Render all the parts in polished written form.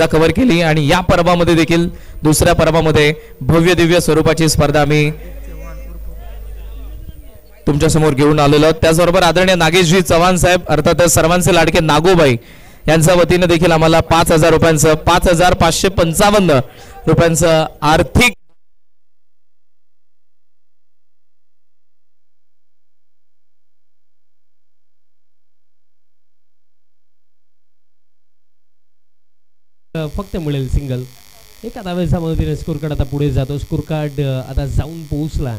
स्पर्धा कव्हर केली आणि या पर्वामध्ये देखील दुसऱ्या पर्वामध्ये भव्य दिव्य स्वरूपाची स्पर्धा आम्ही तुमच्या समोर घेऊन आलेलो. त्याचबरोबर आदरणीय नागेशजी चव्हाण साहेब अर्थातच सर्वांचे लाडके नागोबाई यांच्या वतीने देखील आम्हाला 5,000 रुपयांचं 5,555 रुपयांचं आर्थिक फक्त मिळेल सिंगल. एका धावेच्या मदतीने स्कोर कार्ड आता पुढे जातो. स्कोर कार्ड आता जाऊन पोहोचला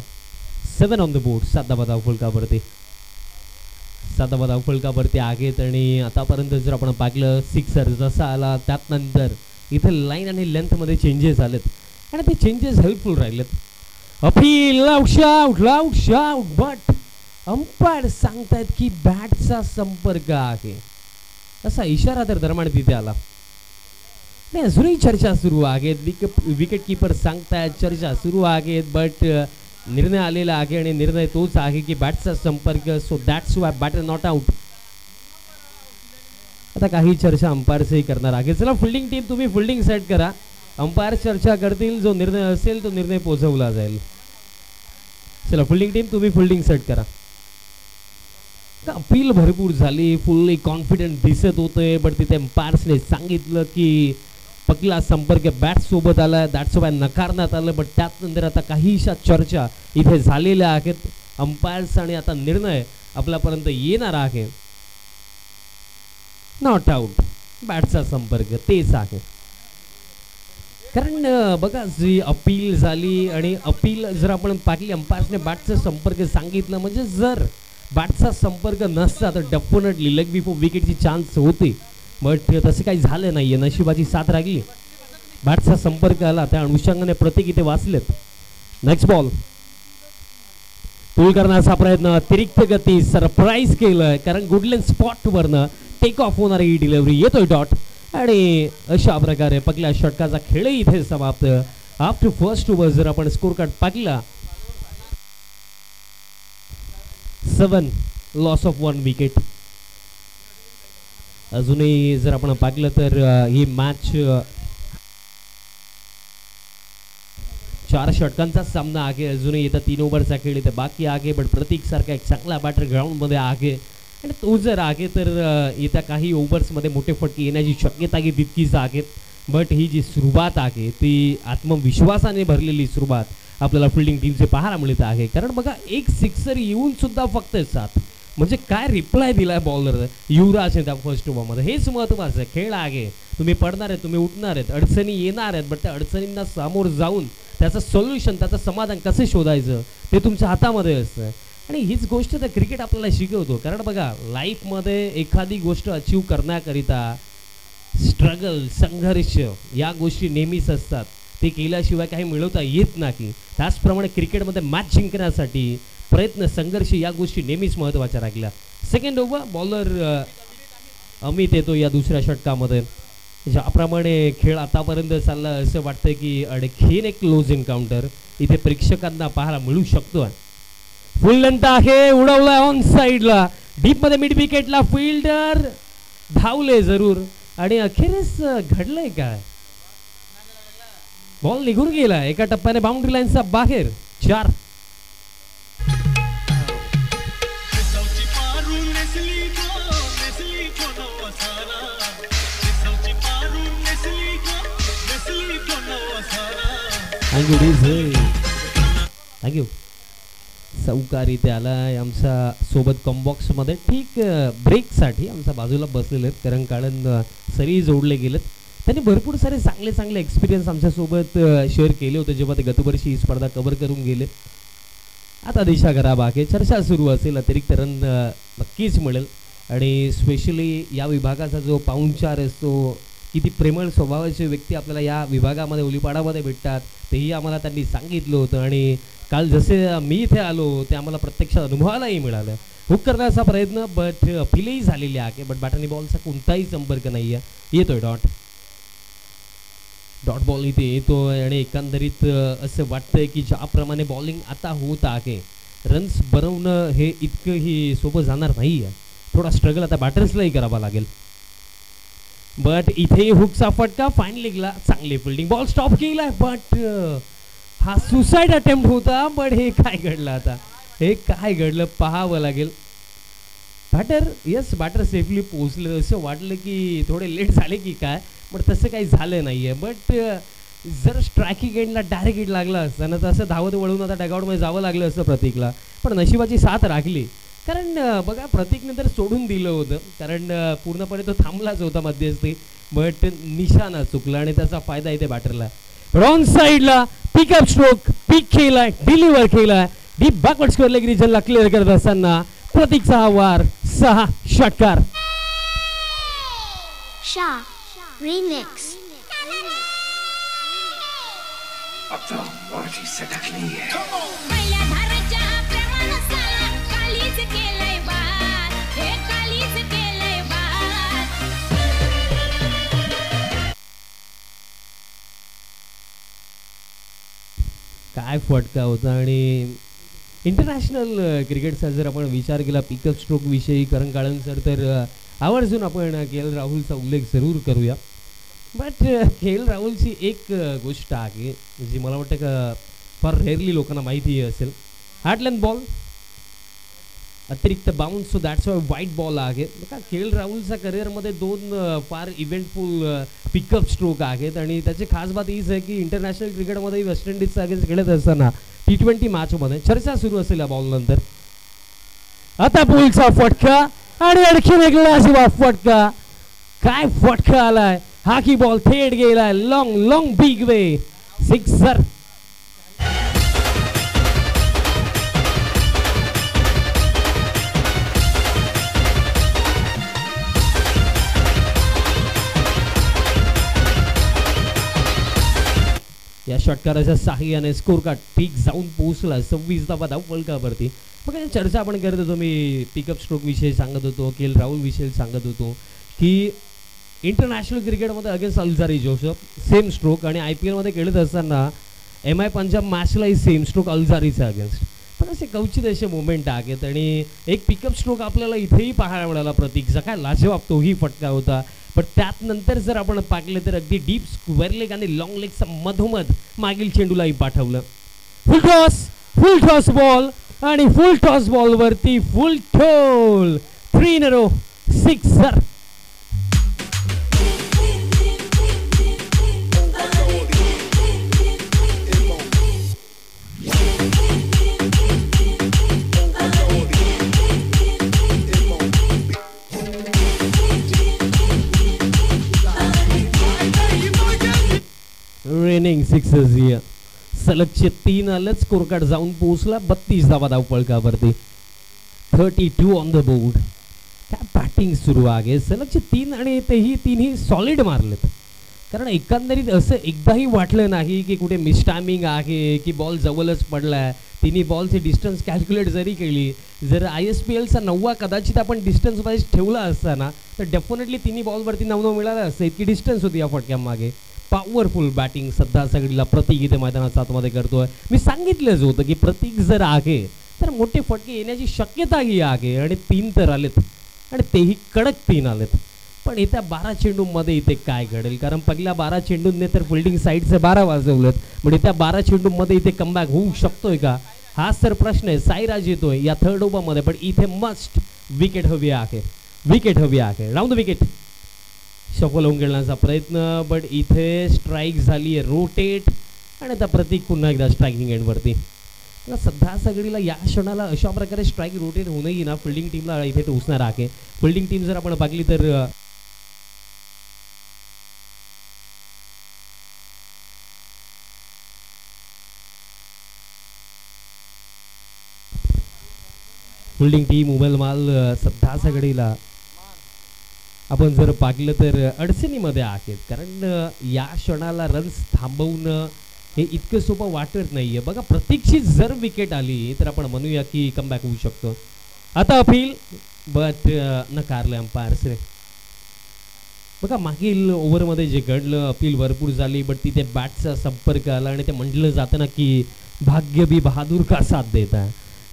7 ऑन द बोर्ड. 7 धावा फलकावरती 7 धावा फलकावरती आहेत आणि आतापर्यंत जर आपण पाहिलं सिक्सर जसा आला त्यानंतर इथे लाईन आणि लेंथमध्ये चेंजेस आलेत आणि ते चेंजेस हेल्पफुल राहिलेत. अपील लाऊट शाऊट बट अंपायर सांगतायत की बॅटचा संपर्क आहे असा इशारा तर दरम्यान तिथे आला. नाही अजूनही चर्चा सुरू आहेत. विकेट कीपर सांगतायत चर्चा सुरू आहेत बट निर्णय आलेला आहे आणि निर्णय तोच आहे की बॅटचा संपर्क. So that's why batter not out. आता काही चर्चा अंपायरचंही करणार आहे. चला फिल्डिंग टीम तुम्ही फिल्डिंग सेट करा. अंपायर चर्चा करतील. जो निर्णय असेल तो निर्णय पोहोचवला जाईल. चला फिल्डिंग टीम तुम्ही फिल्डिंग सेट करा. अपील भरपूर झाली. फुल्ली कॉन्फिडंट दिसत होते बट तिथे अंपायर्सने सांगितलं की पकला संपर्क बॅट सोबत आला. दॅट्स वाय नकारण्यात आलं बट त्यानंतर आता काहीशा चर्चा इथे झालेल्या आहेत. अंपायर्स आणि आता निर्णय आपल्यापर्यंत येणार आहे. नॉट आउट बॅटचा संपर्क तेच आहे. कारण बघा जी अपील झाली आणि अपील जर आपण पाहिली अंपायर्सने बॅटचा संपर्क सांगितलं म्हणजे जर बॅटचा संपर्क नसता तर डेफिनेटली लेग बिफोर विकेटची चान्स होते बट तसे काही झालं नाही आहे. नशिबाची साथ राहिली. बॅटचा संपर्क आला त्या अनुषंगाने प्रतीक इथे वाचलेत. नेक्स्ट बॉल पूल करण्याचा प्रयत्न अतिरिक्त गती सरप्राईज केलंय कारण गुडलेन स्पॉटवरनं टेक ऑफ होणारी डिलिव्हरी येतोय डॉट आणि अशा प्रकारे पहिल्या षटकाचा खेळ इथे समाप्त. आफ्टर फर्स्ट ओव्हर जर आपण स्कोर कार्ड पाहिला 7 लॉस ऑफ 1 विकेट. अजूनही जर आपण पाहिलं तर ही मॅच 4 षटकांचा सामना आहे. अजूनही येत्या 3 ओव्हरचा खेळ इथे बाकी आहे बट प्रतीक सारखा एक चांगला बॅटर ग्राउंडमध्ये आहे आणि तो जर आहे तर येत्या काही ओव्हर्समध्ये मोठे फटके येण्याची शक्यता आहे तितकीच आहेत. बट ही जी सुरुवात आहे ती आत्मविश्वासाने भरलेली सुरुवात आपल्याला फिल्डिंग टीमचे पाहायला मिळत आहे. कारण बघा एक सिक्सर येऊन सुद्धा फक्त 7 म्हणजे काय रिप्लाय दिलाय बॉलर युवराज त्या फर्स्ट ओव्हरमध्ये. हेच महत्त्वाचं आहे. खेळ आहे. तुम्ही पडणार आहेत तुम्ही उठणार आहेत अडचणी येणार आहेत बट त्या अडचणींना सामोर जाऊन त्याचं सोल्युशन त्याचं समाधान कसं शोधायचं ते तुमच्या हातामध्ये असतं आणि हीच गोष्ट तर क्रिकेट आपल्याला शिकवतो. कारण बघा लाईफमध्ये एखादी गोष्ट अचीव करण्याकरिता स्ट्रगल संघर्ष या गोष्टी नेहमीच असतात. ते केल्याशिवाय काही मिळवता येत नाही. त्याचप्रमाणे क्रिकेटमध्ये मॅच जिंकण्यासाठी प्रयत्न संघर्ष या गोष्टी नेहमीच महत्त्वाच्या राहिल्या. सेकंड ओव्हर बॉलर अमित येतो या दुसऱ्या षटकामध्ये. ज्याप्रमाणे खेळ आतापर्यंत चालला असं वाटतं की आणखीन एक क्लोज एन्काउंटर इथे प्रेक्षकांना पाहायला मिळू शकतो. फुल लेंथ आहे उडवलाय ऑन साईडला डीप मध्ये मिड विकेटला फिल्डर धावले जरूर आणि अखेरीस घडलंय काय बॉल निघून गेला एका टप्प्याने बाउंड्री लाईनचा बाहेर. 4 थँक्यू. चौकार इथे आलाय आमच्या सोबत कॉम्बॉक्समध्ये ठीक ब्रेकसाठी आमच्या बाजूला बसलेले आहेत कारण कारण सरी जोडले गेलेत. त्यांनी भरपूर सारे चांगले चांगले एक्सपिरियन्स आमच्यासोबत शेअर केले होते जेव्हा ते गतवर्षी ही स्पर्धा कव्हर करून गेले. आता दिशा खराब आहे. चर्चा सुरू असेल. अतिरिक्त रन नक्कीच मिळेल आणि स्पेशली या विभागाचा जो पाहुणचार असतो किती प्रेमळ स्वभावाचे व्यक्ती आपल्याला या विभागामध्ये ओलीपाडामध्ये भेटतात तेही आम्हाला त्यांनी सांगितलं होतं आणि काल जसे मी इथे आलो ते आम्हाला प्रत्यक्षात अनुभवायलाही मिळालं. हुक करण्याचा प्रयत्न बट अपीलही झालेली आहे बट बॅट आणि बॉलचा कोणताही संपर्क नाही आहे. येतोय डॉट बॉल इथे येतोय आणि एकंदरीत असं वाटतंय की ज्याप्रमाणे बॉलिंग आता होत आहे रन्स बनवणं हे इतकंही सोपं जाणार नाही आहे. थोडा स्ट्रगल आता बॅटर्सलाही करावा लागेल. बट इथे हुकचा फटका फाईन लेगला चांगली फिल्डिंग बॉल स्टॉप केलाय बट हा सुसाईड अटेम्प्ट होता बट हे काय घडलं आता हे काय घडलं पाहावं लागेल. बॅटर यस बॅटर सेफली पोहोचलं असं वाटलं की थोडे लेट झाले की काय बट तसं काही झालं नाही आहे. बट जर स्ट्रायकिंग एंडला डायरेक्ट हिट लागला असता ना तसं धावत वळून आता डगआउटमध्ये जावं लागलं असतं प्रतीकला. पण नशिबाची साथ राखली कारण बघा प्रतीकने तर सोडून दिलं होतं कारण पूर्णपणे तो थांबलाच होता मध्यस्थी बट निशाणा चुकला आणि त्याचा फायदा इथे बॅटरला. रॉंग साईडला पिकअप स्ट्रोक पिक केलाय डिलिव्हर केलाय डीप बॅकवर्ड स्क्वेअर लेग रिजनला क्लिअर करत असताना प्रतीकचा हा वार 6 षटकार. Remix. काय फटका होता आणि इंटरनॅशनल क्रिकेटचा जर आपण विचार केला पिकअप स्ट्रोक विषयी करण काळन सर तर आवर्जून आपण के.एल. राहुलचा उल्लेख जरूर करूया. But KL. राहुलची एक गोष्ट आहे जी मला वाटतं का फार रेअरली लोकांना माहिती असेल. हार्टलँड बॉल अतिरिक्त बाउन्स सो दॅट्स वाय वाईट बॉल आहे. बघा के.एल. राहुलच्या करिअरमध्ये 2 फार इव्हेंटफुल पिकअप स्ट्रोक आहेत आणि त्याची खास बात हीच आहे की इंटरनॅशनल क्रिकेटमध्ये वेस्ट इंडिजचा अगेन्स्ट खेळत असताना T20 मॅचमध्ये चर्चा सुरू असेल या बॉल नंतर. आता पुलचा फटका आणि आणखीन एक लाजवाब फटका. काय फटका आलाय हा की बॉल थेट गेलाय long long big way sixer. या षटकाराच्या साहाय्याने स्कोर कार्ड ठीक जाऊन पोहोचला 26 धावा धावफलकावरती. मग चर्चा आपण करत होतो मी पिकअप स्ट्रोक विषयी सांगत होतो के.एल. राहुल विषयी सांगत होतो की इंटरनॅशनल क्रिकेटमध्ये against Alzarri Joseph same stroke आणि IPLमध्ये खेळत असताना MI पंजाब मॅचलाही सेम स्ट्रोक अल्झारीचा अगेन्स्ट. पण असे कवचित असे मोमेंट आहेत आणि एक पिकअप स्ट्रोक आपल्याला इथेही पाहायला मिळाला प्रतीकचा. काय लाजवाब तोही फटका होता. पण त्यात नंतर जर आपण पाहिलं तर अगदी डीप स्क्वेअर लेग आणि लॉंग लेगचा मधोमध मागील चेंडूलाही पाठवलं. फुल टॉस बॉल आणि फुल टॉस बॉल वरती फुल ठोल 3 in a row sixer. Raining sixers या सलगचे 3 आलं. स्कोर कार्ड जाऊन पोहोचला 32 धावा धावफलकावरती 32 ऑन द बोर्ड. काय बॅटिंग सुरू आहे सलगचे 3 आणि तेही 3ही सॉलिड मारलेत. कारण एकंदरीत असं एकदाही वाटलं नाही की कुठे मिसटायमिंग आहे की बॉल जवळच पडलाय. तिन्ही बॉलचे डिस्टन्स कॅल्क्युलेट जरी केली जर ISPLचा 9वा कदाचित आपण डिस्टन्स वाईज ठेवला असताना तर डेफिनेटली तिन्ही बॉलवरती 9 मिळालं असतं. इतकी डिस्टन्स होती या फटक्यामागे. पॉवरफुल बॅटिंग सध्या सगळीला प्रतीक इथे मैदानात आतमध्ये करतोय. मी सांगितलंच होतं की प्रतीक जर आहे तर मोठे फटके येण्याची शक्यताही आहे आणि 3 तर आलेत आणि तेही कडक 3 आलेत. पण येत्या 12 चेंडूमध्ये इथे काय घडेल कारण पहिल्या 12 चेंडूंनी तर फिल्डिंग साईडचे 12 वाजवलेत. म्हणजे त्या 12 चेंडूमध्ये इथे कमबॅक होऊ शकतोय का हाच तर प्रश्न आहे. साईराज येतोय या थर्ड ओव्हरमध्ये पण इथे मस्ट विकेट हवी आहे. विकेट हवी आहे. राऊंड द विकेट सफल होऊन खेळण्याचा प्रयत्न बट इथे स्ट्राईक झाली आहे रोटेट आणि आता प्रतीक पुन्हा एकदा स्ट्रायकिंग एंडवरती. सध्या सगळीला या क्षणाला अशा प्रकारे स्ट्राईक रोटेट होणंही ना फिल्डिंग टीमला इथे टोचणार आहे. फिल्डिंग टीम जर आपण पाहिली तर फिल्डिंग टीम मोबाईल माल सध्या सगळीला आपण जर पाहिलं तर अडचणीमध्ये आहेत कारण या क्षणाला रन्स थांबवणं हे इतकं सोपं वाटत नाहीये. बघा प्रतीकची जर विकेट आली तर आपण म्हणूया की कमबॅक होऊ शकतो. आता अपील बट नकारलं अंपायर्सने. बघा मागील ओव्हरमध्ये जे घडलं अपील भरपूर झाली बट तिथे बॅटचा संपर्क आला आणि ते म्हटलं जातं ना की भाग्य भी बहादूर का साथ देता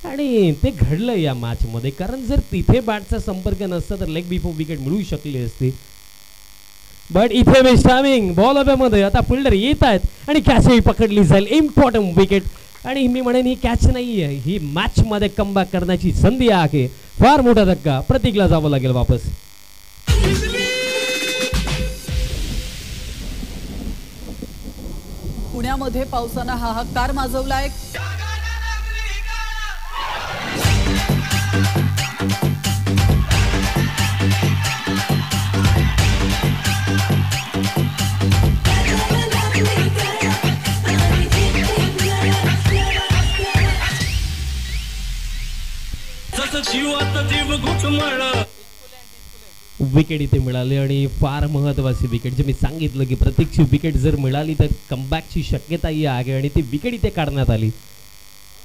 आणि ते घडलं या मॅचमध्ये कारण जर तिथे बॅटचा संपर्क नसता तर लेग बिफोर विकेट मिळू शकली असती. बट इथे मिस टायमिंग बॉल मध्ये आता फिल्डर येत आहेत आणि कॅचही पकडली जाईल. इम्पॉर्टंट विकेट आणि मी म्हणेन ही कॅच नाही आहे, ही मॅच मध्ये कमबॅक करण्याची संधी आहे. फार मोठा धक्का, प्रतीकला जावं लागेल वापस. पुण्यामध्ये पावसानं हाहाकार माजवलाय. विकेट इथे मिळाली आणि फार महत्वाची विकेट. जे मी सांगितलं की प्रत्येकची विकेट जर मिळाली तर कमबॅकची शक्यताही आहे आणि ती विकेट इथे काढण्यात आली.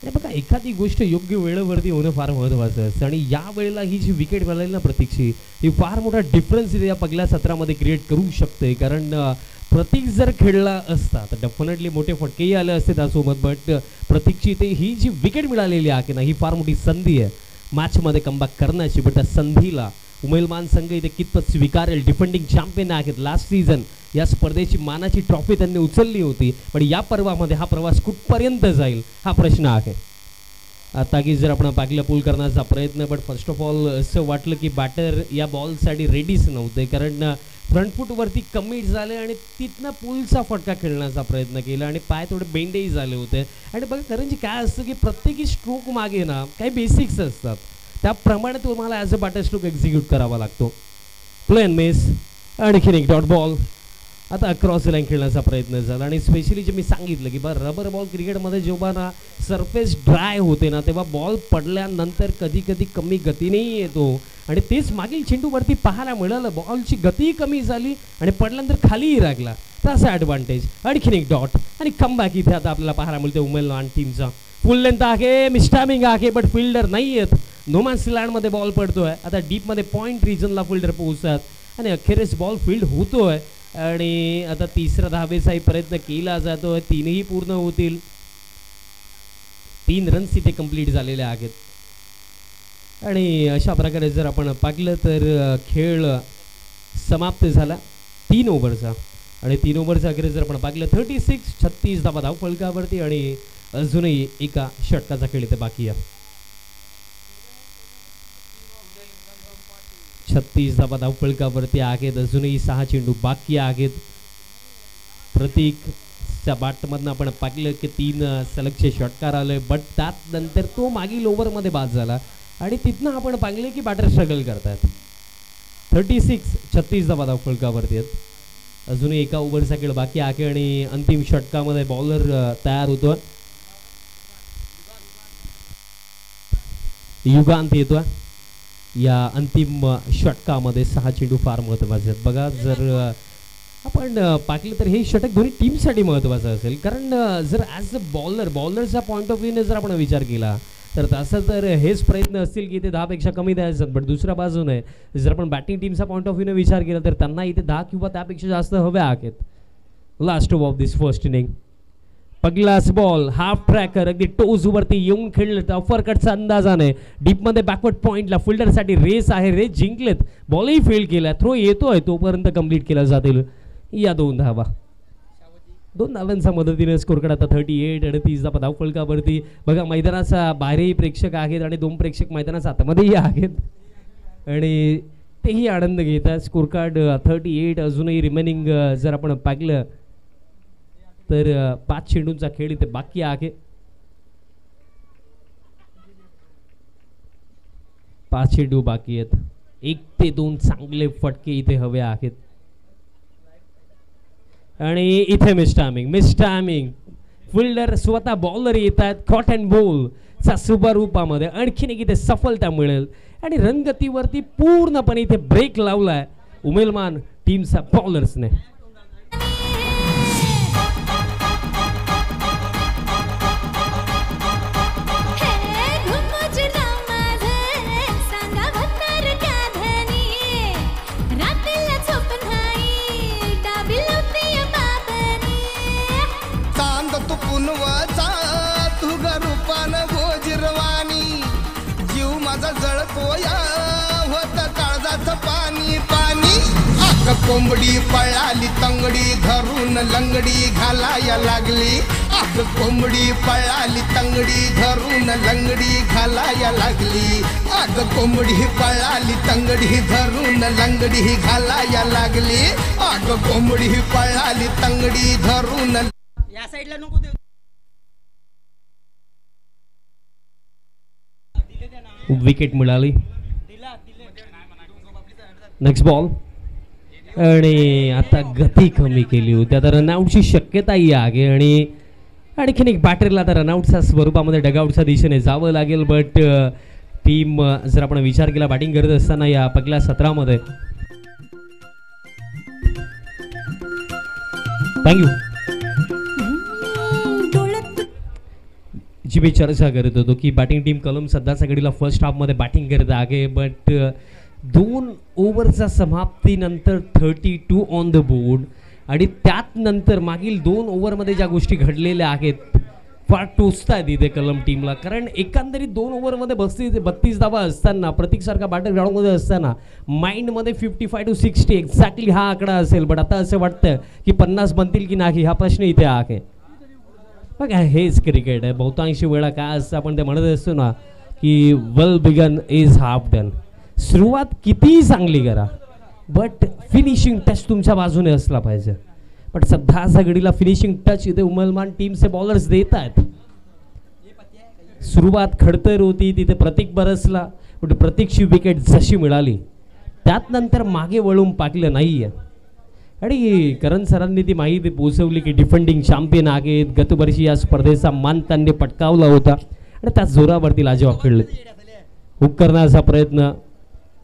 आणि बघा एखादी गोष्ट योग्य वेळेवरती होणं फार महत्वाचं असतं आणि या वेळेला ही जी विकेट मिळाली ना प्रतीकची, ही फार मोठा डिफरन्स या पहिल्या सत्रामध्ये क्रिएट करू शकते. कारण प्रतीक जर खेळला असता तर डेफिनेटली मोठे फटकेही आले असते त्यासोबत. बट प्रतीकची इथे ही जी विकेट मिळालेली आहे ना, ही फार मोठी संधी आहे मॅचमध्ये कमबॅक करण्याची. बट त्या संधीला उमेलमान संघ इथे कितपत स्वीकारेल. डिफेंडिंग चॅम्पियन आहेत. लास्ट सीझन या स्पर्धेची मानाची ट्रॉफी त्यांनी उचलली होती. पण या पर्वामध्ये हा प्रवास कुठपर्यंत जाईल हा प्रश्न आहे. आता की जर आपण पाहिलं पूल करण्याचा प्रयत्न, बट फर्स्ट ऑफ ऑल असं वाटलं की बॅटर या बॉलसाठी रेडीच नव्हते. कारण फ्रंट फूटवरती कमी झाले आणि तिथनं पूलचा फटका खेळण्याचा प्रयत्न केला आणि पाय थोडे बेंडेही झाले होते. आणि बघा कारण की काय असतं की प्रत्येकी स्ट्रोक मागे ना काही बेसिक्स असतात, त्याप्रमाणे तुम्हाला as a batter stroke execute करावा लागतो. प्लेन मिस, आणखीन एक डॉट बॉल. आता अक्रॉस लाईन खेळण्याचा प्रयत्न झाला आणि स्पेशली जे मी सांगितलं की रबर बॉल क्रिकेटमध्ये जेव्हा ना सरफेस ड्राय होते ना, तेव्हा बॉल पडल्यानंतर कधी कधी कमी गतीनेही येतो आणि तेच मागील चेंडूवरती पाहायला मिळालं. बॉलची गतीही कमी झाली आणि पडल्यानंतर खालीही लागला, तसा ॲडव्हान्टेज. आणखीन एक डॉट आणि कमबॅक इथे आता आपल्याला पाहायला मिळते उमेलमान टीमचा. फुल लेंथ आहे, मिस्टामिंग आहे, बट फिल्डर नाही आहेत. नोमॅन्स लँडमध्ये बॉल पडतोय. आता डीपमध्ये पॉईंट रिजनला फिल्डर पोहोचतात आणि अखेरीस बॉल फील्ड होतोय आणि आता तिसरा धावेचाही प्रयत्न केला जातोय. तीनही पूर्ण होतील. 3 रन्स इथे कंप्लीट झालेले आहेत आणि अशा प्रकारे जर आपण पाहिलं तर खेळ समाप्त झाला 3 ओव्हरचा. आणि 3 ओव्हरचा अखेर जर आपण पाहिलं 36 धावा धाव फलकावरती आणि अजूनही एका षटकाचा खेळ इथे बाकी आहे. 36 धावा धाव फलकावरती आहेत. अजूनही 6 चेंडू बाकी आहेत. प्रतीकच्या बॅटमधनं आपण पाहिलं की 3 सलगचे षटकार आले, बट त्यानंतर तो मागील ओव्हरमध्ये बाद झाला आणि तिथनं आपण पाहिले की बॅटर स्ट्रगल करतात. 36 धावा धाव फलकावरती आहेत. अजूनही एका ओव्हरचा खेळ बाकी आहे आणि अंतिम षटकामध्ये बॉलर तयार होतो. युगांत येतो या अंतिम षटकामध्ये. 6 चेंडू फार महत्त्वाचे आहेत. बघा जर आपण पाहिलं तर हे षटक दोन्ही टीमसाठी महत्त्वाचं असेल. कारण जर ॲज अ बॉलरचा पॉईंट ऑफ व्ह्यूने जर आपण विचार केला तर तसं तर हेच प्रयत्न असतील की इथे 10पेक्षा कमी द्यायचं. बट दुसऱ्या बाजूने जर आपण बॅटिंग टीमचा पॉईंट ऑफ व्ह्यूने विचार केला तर त्यांना इथे 10 किंवा त्यापेक्षा जास्त हव्या आहेत. Last over of this first inning. पहिलाच बॉल हाफ ट्रॅकर अगदी टोजवरती येऊन खेळलं. अफरकटचा अंदाजाने डीपमध्ये बॅकवर्ड पॉईंटला फिल्डरसाठी रेस आहे. रेस जिंकलेत. बॉलही फेल केला. थ्रो येतोय तोपर्यंत कंप्लीट केला जातील या 2 धावा. 2 धावांच्या मदतीने स्कोर कार्ड आता 38 आणि 30 धावा धाव फलकावरती. बघा मैदानाचा बाहेरही प्रेक्षक आहेत आणि 2 प्रेक्षक मैदानाच्या आतमध्येही आहेत आणि तेही आनंद घेतात. Score card 38. अजूनही रिमेनिंग जर आपण पाहिलं तर 5 चेंडूंचा खेळ इथे बाकी आहे. 5 चेंडू बाकी आहेत. 1 ते 2 चांगले फटके इथे हवे आहेत आणि इथे मिस टायमिंग. फिल्डर स्वतः बॉलर येत आहेत. कॉट अँड बॉल चा स्वरूपामध्ये आणखीन एक इथे सफलता मिळेल आणि रनगतीवरती पूर्णपणे इथे ब्रेक लावलाय उमेलमान टीमच्या बॉलर्सने. जळपोया होत काळजाचं पाणी पाणी. अग कोंबडी पळाली तंगडी धरून लंगडी घालाया लागली. अग कोंबडी पळाली तंगडी धरून लंगडी घालाया लागली. अग कोंबडी पळाली तंगडी धरून लंगडी घालाया लागली. अग कोंबडी पळाली तंगडी धरून. या साईडला नको देऊ. विकेट मिळाली. नेक्स्ट बॉल आणि आता गती कमी केली होती. आता रनआउटची शक्यताही आहे आणि आणखीन एक बॅटरला आता रनआउटच्या स्वरूपामध्ये डगआउटच्या दिशेने जावं लागेल. बट टीम जर आपण विचार केला बॅटिंग करत असताना या पहिल्या सत्रामध्ये. थँक्यू. जी मी चर्चा करत होतो की बॅटिंग टीम कलम सध्याच्या घडीला फर्स्ट हाफमध्ये बॅटिंग करत आहे. बट 2 ओव्हरच्या समाप्तीनंतर 32 ऑन द बोर्ड आणि त्यात नंतर मागील 2 ओव्हरमध्ये ज्या गोष्टी घडलेल्या आहेत फार टोचतायत इथे कलम टीमला. कारण एकंदरीत 2 ओव्हरमध्ये 32 धावा असताना प्रतीकसारखा बॅटर ग्राउंडमध्ये असताना माइंडमध्ये 55 to 60 एक्झॅक्टली हा आकडा असेल. बट आता असं वाटतं की 50 बनतील की नाही हा प्रश्न इथे आहे. बघा हेच क्रिकेट आहे. बहुतांशी वेळा काय असतं आपण ते म्हणत असतो ना की well begun is half done. सुरुवात कितीही चांगली करा बट फिनिशिंग टच तुमच्या बाजूने असला पाहिजे. बट सध्याच्या घडीला फिनिशिंग टच इथे उमलमान टीमचे बॉलर्स देत आहेत. सुरुवात खडतर होती तिथे प्रतीक बरसला. बट प्रतीकची विकेट जशी मिळाली त्यात नंतर मागे वळून पाकलं नाही आहे. आणि करण सरांनी ती माहिती पोचवली की डिफेंडिंग चॅम्पियन आहेत. गतवर्षी या स्पर्धेचा मान त्यांनी पटकावला होता आणि त्याच जोरावरती लाजवाब खेळले. हुक करण्याचा प्रयत्न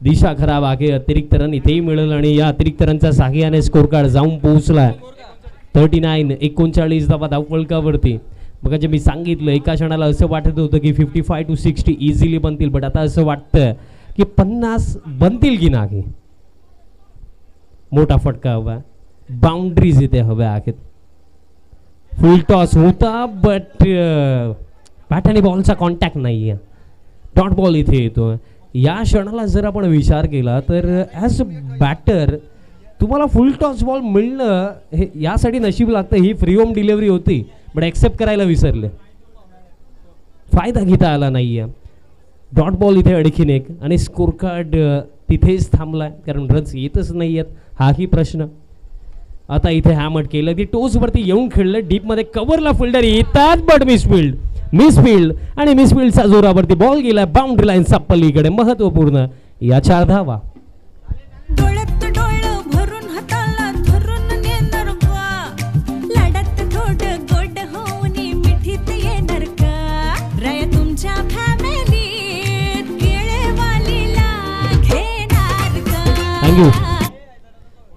दिशा खराब आहे. अतिरिक्त रन इथेही मिळेल आणि या अतिरिक्त रनच्या साहाय्याने स्कोर कार्ड जाऊन पोहोचला 39 धावा धावफलकावरती. बघा जे मी सांगितलं एका क्षणाला असं वाटत होतं की 55 to 60 इझिली बनतील. बट आता असं वाटतं की 50 बनतील की नाही. मोठा फटका हवा. बाउंड्रीज इथे हव्या आहेत. फुल टॉस होता बट बॅट आणि बॉलचा कॉन्टॅक्ट नाही आहे. डॉट बॉल इथे येतो. या क्षणाला जर आपण विचार केला तर ॲज अ बॅटर तुम्हाला फुल टॉस बॉल मिळणं हे यासाठी नशीब लागतं. ही फ्री होम डिलिव्हरी होती बट ॲक्सेप्ट करायला विसरले. फायदा घेता आला नाही आहे. डॉट बॉल इथे आणखीन एक आणि स्कोर कार्ड तिथेच थांबला आहे कारण रन्स येतच नाही आहेत हाही प्रश्न. आता इथे हॅमट केलं की टोचवरती येऊन खेळलं. डीपमध्ये कव्हरला फिल्डर येतात बट मिसफिल्ड आणि मिसफिल्डच्या जोरावरती बॉल गेला बाउंड्री लाईनच्या पलीकडे. महत्वपूर्ण या 4 धावा.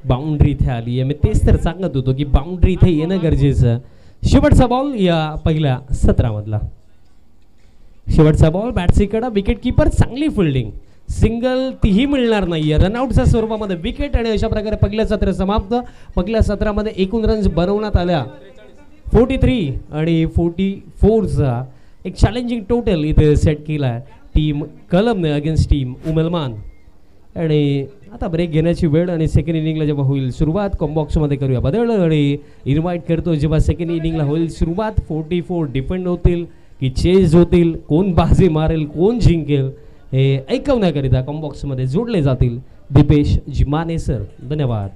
बाउंड्री इथे आली आहे. मी तेच तर सांगत होतो की बाउंड्री इथे येणं गरजेचं. शेवटचा बॉल या पहिल्या सत्रामधला. शेवटचा बॉल बॅट्सीकडे. विकेट किपर चांगली फिल्डिंग. सिंगल तीही मिळणार नाहीये. रनआउटच्या स्वरूपामध्ये विकेट आणि अशा प्रकारे पहिलं सत्र समाप्त. पहिल्या सत्रामध्ये एकूण रन्स बनवण्यात आल्या 43 आणि 44चा एक चॅलेंजिंग टोटल इथे सेट केला आहे टीम कलमने अगेन्स्ट टीम उमलमान. आणि आता ब्रेक घेण्याची वेळ आणि सेकंड इनिंगला जेव्हा होईल सुरुवात कॉम्बॉक्समध्ये करूया बदल आणि इन्व्हाइट करतो जेव्हा सेकंड इनिंगला होईल सुरुवात 44 डिफेंड होतील की चेज होतील, कोण बाजी मारेल कोण जिंकेल हे ऐकवण्याकरिता कॉम्बॉक्समध्ये जोडले जातील दीपेश जिमाने सर. धन्यवाद.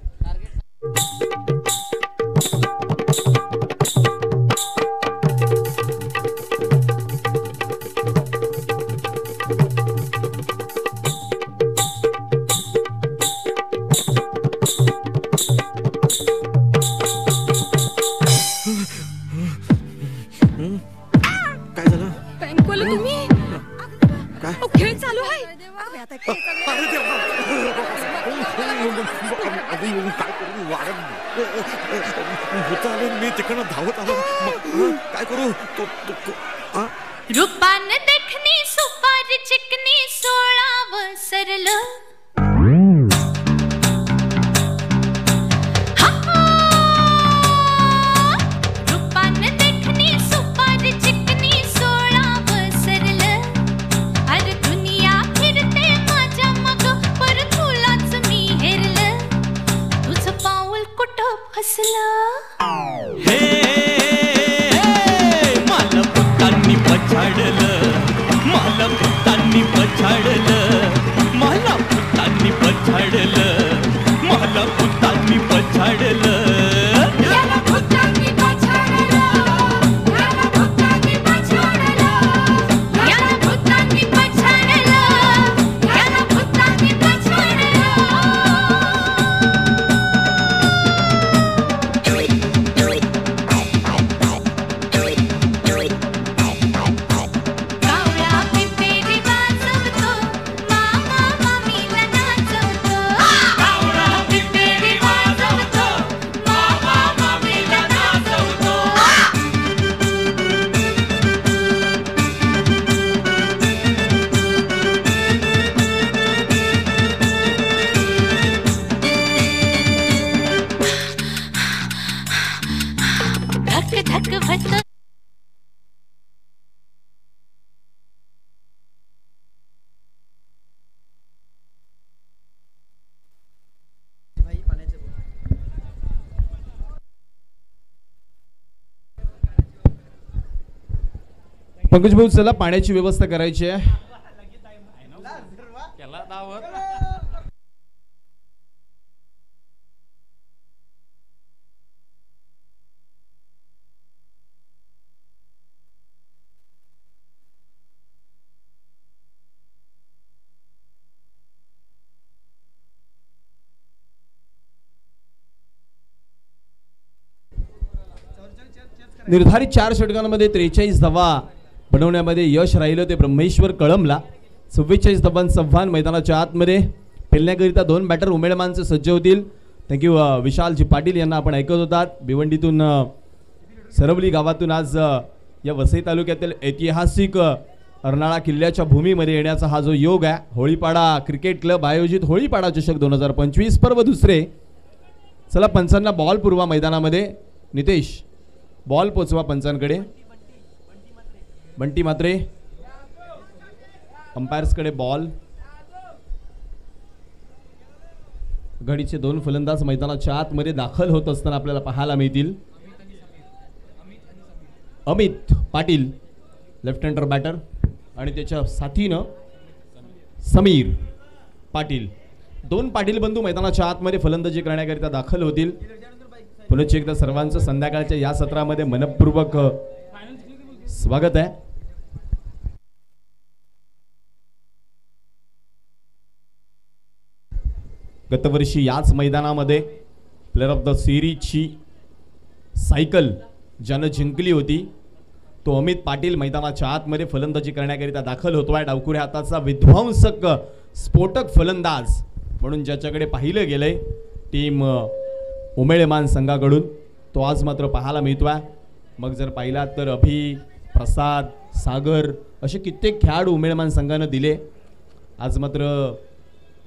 मी तिकडनं धावत आलो काय करू रूपान देखनी सुपारी चिकनी 16 सरलं धक धक भत पंकज भाऊ चला पाण्याची व्यवस्था करायची आहे. निर्धारित 4 षटकांमध्ये 43 धावा बनवण्यामध्ये यश राहिलं ते ब्रह्मेश्वर कळमला. 44 धावांचं आव्हान मैदानाच्या आतमध्ये पेलण्याकरिता 2 बॅटर उमेदमानचे सज्ज होतील. थँक्यू विशालजी पाटील यांना आपण ऐकत होतात. भिवंडीतून सरवली गावातून आज या वसई तालुक्यातील ऐतिहासिक अर्नाळा किल्ल्याच्या भूमीमध्ये येण्याचा हा जो योग आहे. होळीपाडा क्रिकेट क्लब आयोजित होळीपाडा चषक 2025 पर्व दुसरे. चला पंचांना बॉल पुरवा मैदानामध्ये. नितेश बॉल पोचवा पंचांकडे. बंटी मात्रे अंपायर्सकडे बॉल. घडीचे 2 फलंदाज मैदानाच्या आतमध्ये दाखल होत असताना आपल्याला पाहायला मिळतील. Amit Patil left hander batter आणि त्याच्या साथीनं समीर पाटील. 2 पाटील बंधू मैदानाच्या आतमध्ये फलंदाजी करण्याकरिता दाखल होतील. पुन्हा एकदा सर्वांचं संध्याकाळच्या या सत्रामध्ये मनपूर्वक स्वागत आहे. गतवर्षी याच मैदानामध्ये प्लेअर ऑफ द सिरीजची सायकल ज्यानं जिंकली होती तो अमित पाटील मैदानाच्या आतमध्ये फलंदाजी करण्याकरिता दाखल होतोय. डावखुऱ्या हाताचा विध्वंसक स्फोटक फलंदाज म्हणून ज्याच्याकडे पाहिलं गेलंय टीम उमेळमान संघाकडून तो आज मात्र पाहायला मिळतोय. मग जर पाहिलात तर अभि, प्रसाद, सागर असे कित्येक खेळाडू उमेळमान संघानं दिले. आज मात्र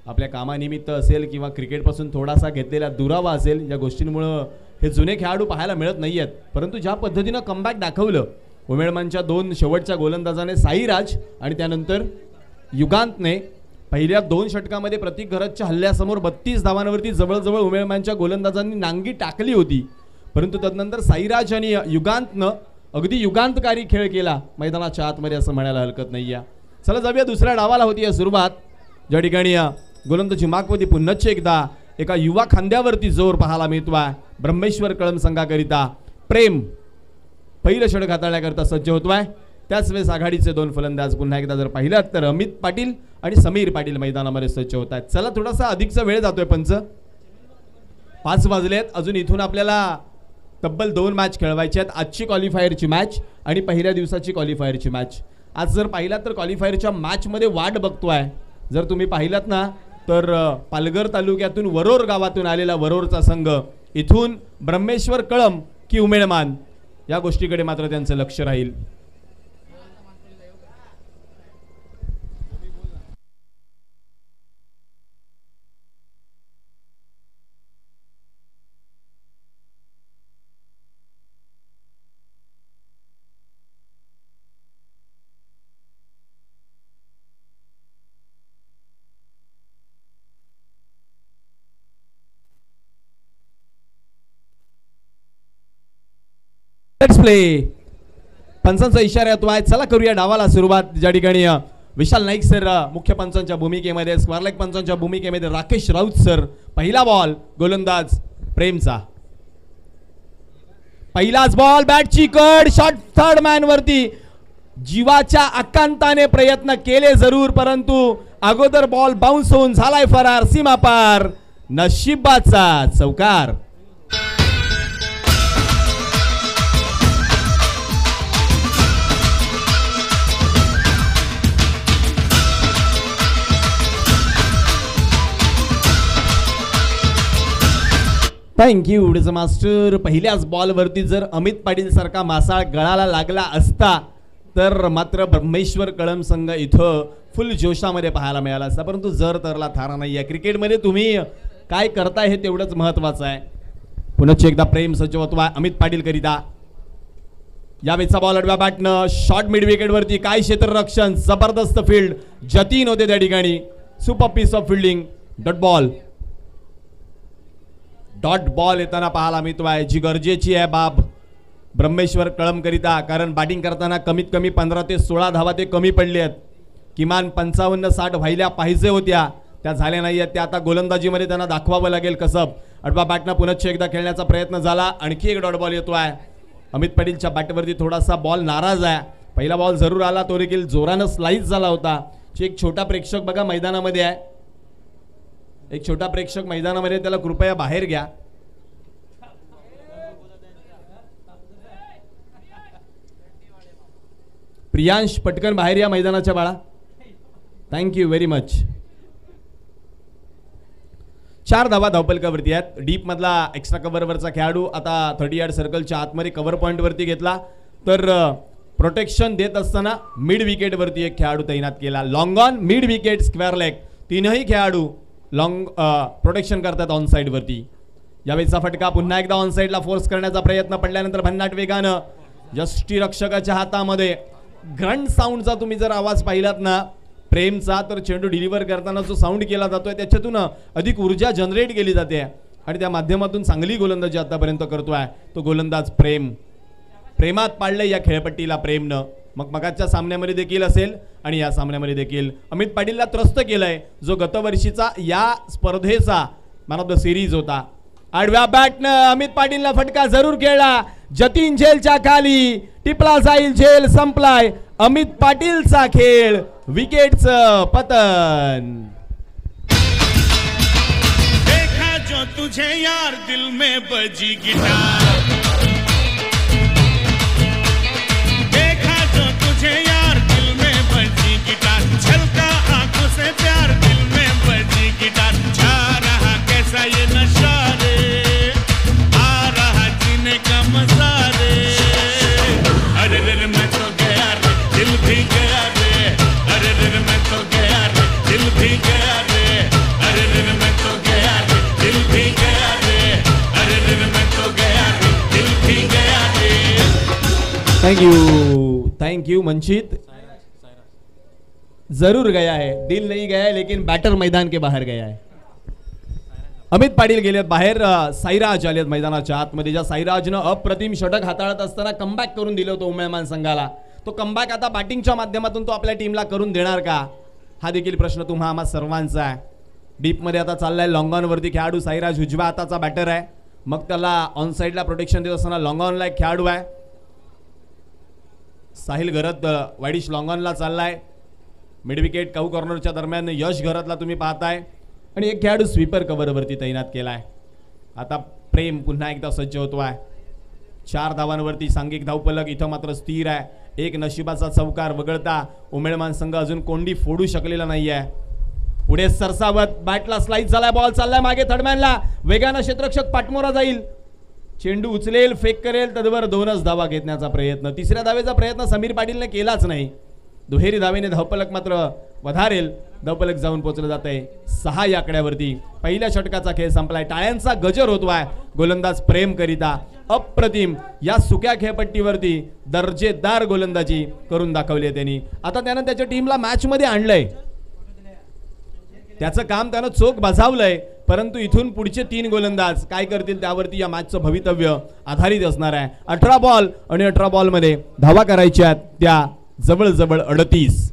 आपल्या कामानिमित्त असेल किंवा क्रिकेटपासून थोडासा घेतलेला दुरावा असेल या गोष्टींमुळं हे जुने खेळाडू पाहायला मिळत नाही आहेत. परंतु ज्या पद्धतीनं कमबॅक दाखवलं उमेळमानच्या 2 शेवटच्या गोलंदाजाने साईराज आणि त्यानंतर युगांतने पहिल्या 2 षटकामध्ये प्रतीक घरतच्या हल्ल्यासमोर 32 धावांवरती जवळजवळ उमेळमानच्या गोलंदाजांनी नांगी टाकली होती. परंतु तदनंतर साईराज आणि युगांतनं अगदी युगांतकारी खेळ केला मैदानाच्या आतमध्ये असं म्हणायला हरकत नाही आहे. चला जाऊया दुसऱ्या डावाला होती या सुरुवात ज्या ठिकाणी गोलंदाजी मागवती पुन्हाच एकदा एका युवा खांद्यावरती जोर पाहायला मिळतोय. ब्रह्मेश्वर कळम संघाकरिता प्रेम पहिलं षटक हाताळण्याकरता सज्ज होतोय. त्याच वेळेस आघाडीचे 2 फलंदाज पुन्हा एकदा जर पाहिलात तर अमित पाटील आणि समीर पाटील मैदानामध्ये सज्ज होत आहेत. चला थोडासा अधिकचा वेळ जातोय पंच. 5 वाजलेत. अजून इथून आपल्याला तब्बल 2 मॅच खेळवायचे आहेत. आजची क्वालिफायरची मॅच आणि पहिल्या दिवसाची क्वालिफायरची मॅच. आज जर पाहिलात तर क्वालिफायरच्या मॅचमध्ये वाट बघतोय. जर तुम्ही पाहिलात ना तर पालघर तालुक्यातून वरोर गावातून आलेला वरोरचा संघ इथून ब्रह्मेश्वर कळम की उमेळमान या गोष्टीकडे मात्र त्यांचं लक्ष राहील. Let's play. पंचांचा इशारा येतो आहे. चला करूया डावाला सुरुवात. ज्या ठिकाणी विशाल नाईक सर मुख्य पंचांच्या भूमिकेमध्ये, स्क्वारलेग पंचांच्या भूमिकेमध्ये राकेश राऊत सर. पहिला बॉल गोलंदाज प्रेमचा. पहिलाच बॉल बॅटची कड. शॉट थर्ड मॅन वरती. जीवाच्या आकांताने प्रयत्न केले जरूर परंतु अगोदर बॉल बाउन्स होऊन झालाय फरार सीमा पार. नशिबाचा चौकार. Thank you master. पहिल्याच बॉलवरती जर अमित पाटील सारखा मासाळ गळाला लागला असता तर मात्र ब्रह्मेश्वर कळम संघ इथं फुल जोशामध्ये पाहायला मिळाला असता. परंतु जर तरला थारा नाही आहे. क्रिकेटमध्ये तुम्ही काय करताय हे तेवढंच महत्वाचं आहे. पुन्हा एकदा प्रेम सज्ज होतोय अमित पाटील करिता. यावेळीचा बॉल अडव्या बॅटनं शॉर्ट मिड विकेट वरती, काय क्षेत्ररक्षण, जबरदस्त फील्ड, जतीन होते त्या ठिकाणी, super piece of fielding. Dot ball येताना पाहायला मिळतोय, जी गरजेची आहे बाब ब्रह्मेश्वर कळमकरिता, कारण बॅटिंग करताना कमीत कमी 15 ते 16 धावा ते कमी पडले आहेत. किमान 55-60 व्हायला पाहिजे होत्या, त्या झाल्या नाही आहेत. त्या आता गोलंदाजीमध्ये त्यांना दाखवावं लागेल कसब. अडवा बॅटनं पुनश्च एकदा खेळण्याचा प्रयत्न झाला, आणखी एक डॉट बॉल येतोय. अमित पाटीलच्या बॅटवरती थोडासा बॉल नाराज आहे. पहिला बॉल जरूर आला, तो देखील जोरानं स्लाइस झाला होता. एक छोटा प्रेक्षक बघा मैदानामध्ये आहे, एक छोटा प्रेक्षक मैदानामध्ये, त्याला कृपया बाहेर घ्या. प्रियांश पटकन बाहेर या मैदानाच्या बाळा, थँक्यू व्हेरी मच. 4 धावा धावपलकावरती आहेत. डीप मधला एक्स्ट्रा कव्हरवरचा खेळाडू आता 30 यार्ड सर्कलच्या आतमध्ये कव्हर पॉइंट वरती घेतला, तर प्रोटेक्शन देत असताना मिड विकेट वरती एक खेळाडू तैनात केला. Long on, mid wicket, square leg, तीनही खेळाडू लॉंग प्रोटेक्शन करतात ऑन साइड वरती. यावेळीचा फटका पुन्हा एकदा ऑन साइडला फोर्स करण्याचा प्रयत्न पडल्यानंतर भन्नाट वेगानं यष्टीरक्षकाच्या हातामध्ये ग्रंट साऊंडचा तुम्ही जर आवाज पाहिलात ना प्रेमचा, तर चेंडू डिलिव्हर करताना जो साऊंड केला जातोय त्याच्यातून अधिक ऊर्जा जनरेट केली जाते आणि त्या माध्यमातून चांगली गोलंदाजी आतापर्यंत करतोय तो गोलंदाज प्रेमात पाडलंय या खेळपट्टीला प्रेमनं. मग मगाच्या सामन्यामध्ये देखील असेल आणि या सामन्यामध्ये देखील अमित पाटीलला त्रस्त केलंय, जो गतवर्षीचा या स्पर्धेचा मॅन ऑफ द सिरीज होता. आडव्या बॅटनं अमित पाटीलला फटका जरूर खेळला, जतीन झेलच्या खाली, टिपला जाईल झेल, संपलाय अमित पाटीलचा खेळ, विकेटचं पतन. देखा जो तुझे यार दिल में बजी गिटार, देखा जो तुझे यार दिल में बजी गिटार, छलका आंखों से प्यार दिल में बजी गिटार, छा रहा कैसा ये नशा रे, आ रहा जीने का मजा रे, अरे रे मैं तो गया रे, दिल भी गया रे, अरे रे मैं तो गया रे, दिल भी गया रे, अरे रे मैं तो गया रे, दिल भी गया रे, अरे रे मैं तो गया रे, दिल भी गया रे. Thank you मंचित. जरूर गया है, दिल नहीं गया है, लेकिन बैटर मैदान के बाहेर गया है. अमित पाटील गेलेत बाहेर, साईराज आलेत मैदानाच्या आतमध्ये. ज्या साईराजनं अप्रतिम षटक हाताळत असताना कमबॅक करून दिलं होतं उमेळमान संघाला, तो कमबॅक आता बॅटिंगच्या माध्यमातून तो आपल्या टीमला करून देणार का, हा देखील प्रश्न तुम्हा आम्हा सर्वांचा आहे. डीपमध्ये आता चाललाय लॉंग ऑन वरती खेळाडू साईराज, उजव्या हाताचा बॅटर आहे, मग त्याला ऑन साइडला प्रोटेक्शन देत असताना लॉंग ऑनला एक खेळाडू आहे. साहिल घरत वाईडिश लॉंग ऑनला चाललाय, मिड विकेट काऊ कॉर्नरच्या दरम्यान यश घरातला तुम्ही पाहताय, आणि एक खेळाडू स्वीपर कव्हरवरती तैनात केलाय. आता प्रेम पुन्हा एकदा सज्ज होतोय. 4 धावांवरती सांघिक धावपलक इथं मात्र स्थिर आहे. एक नशिबाचा चौकार वगळता उमेळमान संघ अजून कोंडी फोडू शकलेला नाहीये. पुढे सरसावत बॅटला स्लाइस झालाय, बॉल चाललाय मागे थर्डमॅनला, वेगानं क्षेत्ररक्षक पाठमोरा जाईल, चेंडू उचलेल, फेक करेल, तदवर 2च धावा घेण्याचा प्रयत्न. तिसऱ्या धावेचा प्रयत्न समीर पाटीलने केलाच नाही. दुहेरी धावेने धावपलक मात्र वधारेल. धावपलक जाऊन पोहोचलं जात आहे 6 या आकड्यावरती. पहिल्या षटकाचा खेळ संपलाय, टाळ्यांचा गजर होतोय गोलंदाज प्रेम करिता. अप्रतिम या सुक्या खेळपट्टीवरती दर्जेदार गोलंदाजी करून दाखवली आहे त्यांनी. आता त्यानं त्याच्या टीमला मॅच मध्ये आणलंय, त्याचं काम त्यानं चोख बजावलंय, परंतु इथून पुढचे 3 गोलंदाज काय करतील त्यावरती या मॅचचं भवितव्य आधारित असणार आहे. 18 बॉल आणि 18 बॉल मध्ये धावा करायच्या त्या जवळजवळ 38.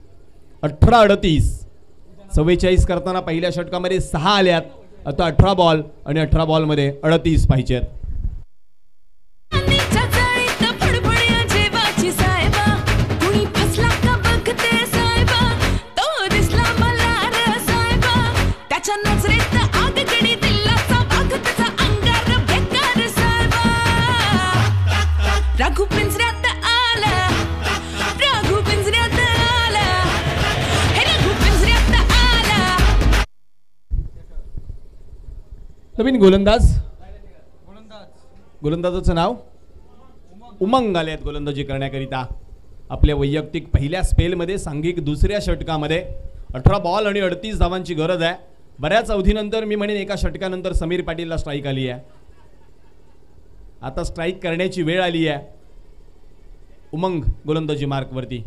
18-38 44 करताना पहिल्या षटकामध्ये 6 आल्यात. आता 18 बॉल आणि 18 बॉल मध्ये 38 पाहिजेत. नवीन गोलंदाजाचं नाव उमंग आलेत गोलंदाजी करण्याकरिता. आपल्या वैयक्तिक पहिल्या स्पेलमध्ये सांघिक दुसऱ्या षटकामध्ये 18 बॉल आणि 38 धावांची गरज आहे. बऱ्याच अवधीनंतर मी म्हणेन एका षटकानंतर समीर पाटीलला स्ट्राईक आली आहे. आता स्ट्राईक करण्याची वेळ आली आहे. उमंग गोलंदाजी मार्कवरती.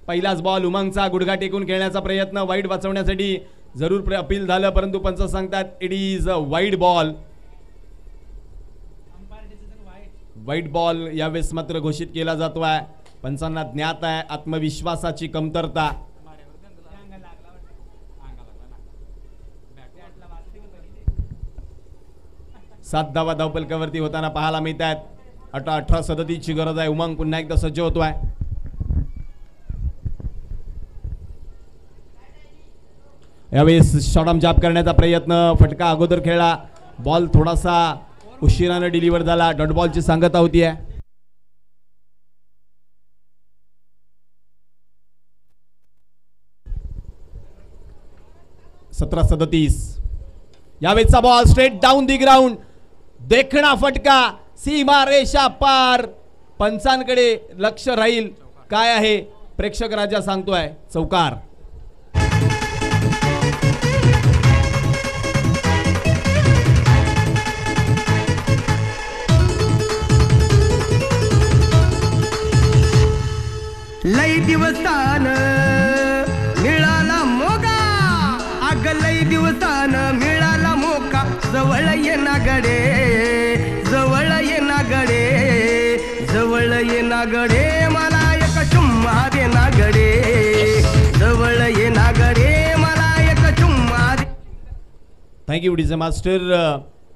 पहिलाच बॉल उमंगचा, गुडघा टेकून खेळण्याचा प्रयत्न, वाईड वाचवण्यासाठी जरूर अपील झालं, परंतु पंच सांगतात it is a wide ball. वाईट बॉल यावेळेस मात्र घोषित केला जातोय. पंचांना ज्ञात आहे आत्मविश्वासाची कमतरता. सात धावा धावपलकावरती होताना पाहायला मिळत आहेत. 18-37ची गरज आहे. उमंग पुन्हा एकदा सज्ज होतोय. यावेळेस शॉर्टआर्म जॅब करण्याचा प्रयत्न, फटका अगोदर खेळला, बॉल थोडासा उशिराने डिलिव्हर झाला. डॉट बॉलची सांगता होती आहे. यावेळेचा ball straight down the ground, देखणा फटका, सीमा रेषा पार. पंचांकडे लक्ष राहील काय आहे, प्रेक्षक राजा सांगतोय चौकार. लई दिवसान मिळाला मोगा, अग लई दिवसान मिळाला मोका. जवळ ये ना गडे, जवळ ये ना गडे, जवळ ये ना गडे, मला एक चुम्मा दे ना गडे, जवळ ये ना गडे, मला एक चुम्मा दे. Thank you DJ master.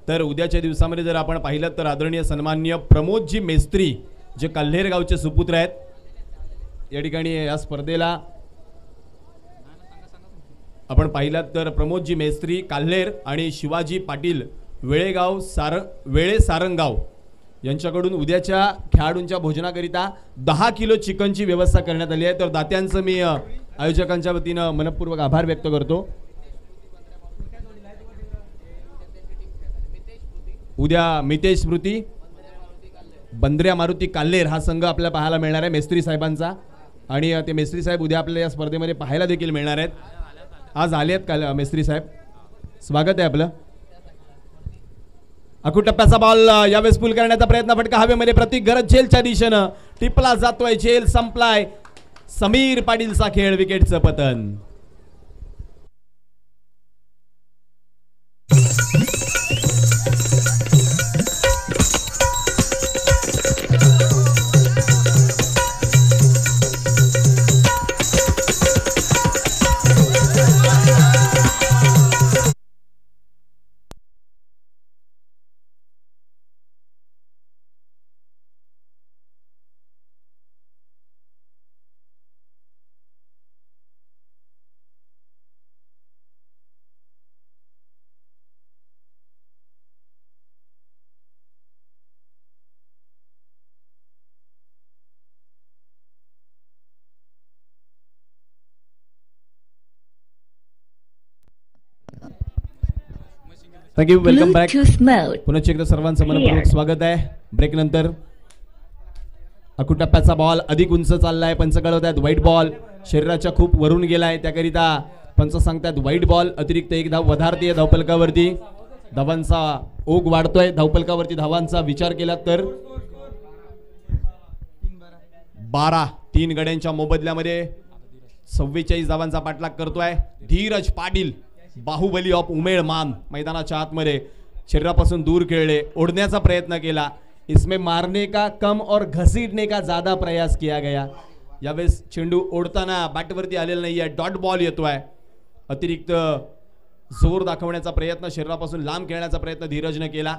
तर उद्याच्या दिवसामध्ये जर आपण पाहिलं तर आदरणीय सन्माननीय प्रमोदजी मेस्त्री जे कल्हेर गावचे सुपुत्र आहेत, या ठिकाणी या स्पर्धेला आपण पाहिलात तर प्रमोदजी मेस्त्री काल्हेर आणि शिवाजी पाटील वेळे सारंगाव यांच्याकडून उद्याच्या खेळाडूंच्या भोजनाकरिता 10 किलो चिकनची व्यवस्था करण्यात आली आहे. तर दात्यांचं मी आयोजकांच्या वतीनं मनपूर्वक आभार व्यक्त करतो. उद्या मितेश स्मृती बंद्र्या मारुती काल्हेर हा संघ आपल्याला पाहायला मिळणार आहे मेस्त्री साहेबांचा. आणि ते मेस्त्री साहेब उद्या आपल्याला या स्पर्धेमध्ये पाहायला देखील मिळणार आहेत. आज आले आहेत काल मेस्त्री साहेब, स्वागत आहे आपलं. अकू टप्प्याचा बॉल यावेळेस पुल करण्याचा प्रयत्न, फटका हवेमध्ये, प्रतीक गरज झेलच्या दिशेनं टिपला जातोय, झेल संपलाय. समीर पाटीलचा खेळ, विकेटचं पतन. Thank you, welcome back. पुन्हा एकदा सर्वांचं मनपूर्वक स्वागत आहे. ब्रेक नंतर अकू टप्प्याचा बॉल अधिक उंच चाललाय. पंच कळवतात व्हाईट बॉल शरीराच्या खूप वरून गेलाय, त्याकरिता पंच सांगतात व्हाईट बॉल. अतिरिक्त एक धाव वधारतीय धावपलकावरती. धावांचा ओघ वाढतोय. धावपलकावरती धावांचा विचार केला तर 12-3 गड्यांच्या मोबदल्यामध्ये 44 धावांचा पाठलाग करतोय धीरज पाटील. बाहुबली ऑफ उमेळ मान मैदानाच्या आतमध्ये शरीरापासून दूर खेळले, ओढण्याचा प्रयत्न केला. इसमें मारने का कम और घसीटने का ज्यादा प्रयास किया गया. यावेळेस चेंडू ओढताना बॅटवरती आलेला नाहीये, डॉट बॉल येतोय. अतिरिक्त जोर दाखवण्याचा प्रयत्न, शरीरापासून लांब खेळण्याचा प्रयत्न धीरजने केला.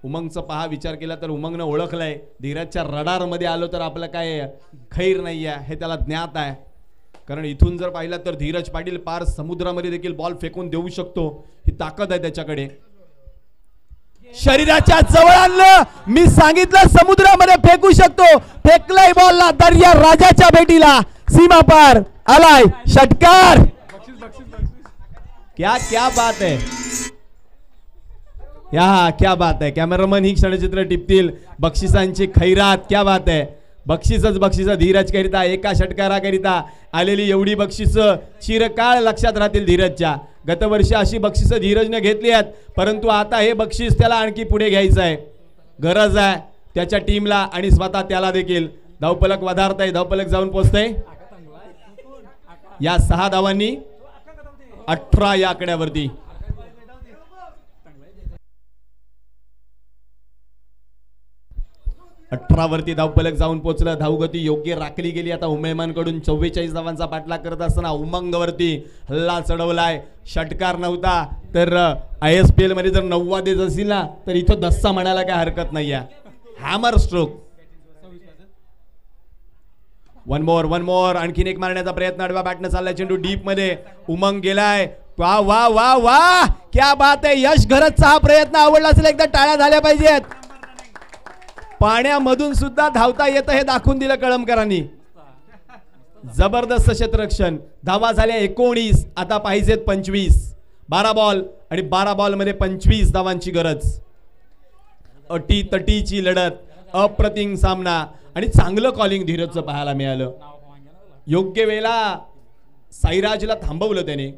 उमंगचा पहा विचार केला तर उमंगनं ओळखलंय धीरजच्या रडारमध्ये आलो तर आपलं काय खैर नाही आहे हे त्याला ज्ञात आहे. कारण इथून जर पाहिलं तर धीरज पाटील पार समुद्रामध्ये देखील बॉल फेकून देऊ शकतो, ही ताकद आहे त्याच्याकडे. शरीराच्या जवळ आणलं, मी सांगितलं समुद्रामध्ये फेकू शकतो. फेकलाय बॉलला दर्या राजाच्या भेटीला, सीमा पार आलाय षटकार. क्या क्या बात है, क्या बात है. कॅमेरामन ही क्षणचित्र टिपतील. बक्षिसांची खैरात, क्या बात है. बक्षीसच बक्षीस धीरज करिता, एका षटकाराकरिता आलेली एवढी बक्षीस चिरकाळ लक्षात राहतील धीरजच्या. गतवर्षी अशी बक्षीस धीरजने घेतली आहेत, परंतु आता हे बक्षीस त्याला आणखी पुढे घ्यायचं आहे. गरज आहे त्याच्या टीमला आणि स्वतः त्याला देखील धावफलक वधारतंय, धावफलक जाऊन पोहोचतंय. या 6 धावांनी 18 या आकड्यावरती. वरती धावफलक जाऊन पोहोचलं. धावगती योग्य राखली गेली. आता उमेयमानकडून 44 धावांचा पाठलाग करत असताना उमंगवरती हल्ला चढवलाय. षटकार नव्हता तर ISPL मध्ये जर 9 देत असेल ना तर इथं 10 म्हणायला काय हरकत नाहीये. Hammer stroke. वन मोर आणखीन एक मारण्याचा प्रयत्न. आडव्या बॅटनं चाललाय चेंडू डीप मध्ये. उमंग गेलाय. वा वा वा वा क्या बात आहे. यश घरतचा हा प्रयत्न आवडला असेल. एकदा टाळ्या झाल्या पाहिजेत. पाण्यामधून सुद्धा धावता येतं हे दाखवून दिलं कळमकरांनी. जबरदस्त क्षेत्ररक्षण. धावा झाल्या 19. आता पाहिजेत 25. 12 बॉल आणि 12 बॉल मध्ये 25 धावांची गरज. अटी तटीची लढत. अप्रतिम सामना आणि चांगलं कॉलिंग धीरजचं पाहायला मिळालं. योग्य वेळेला साईराजला थांबवलं त्याने.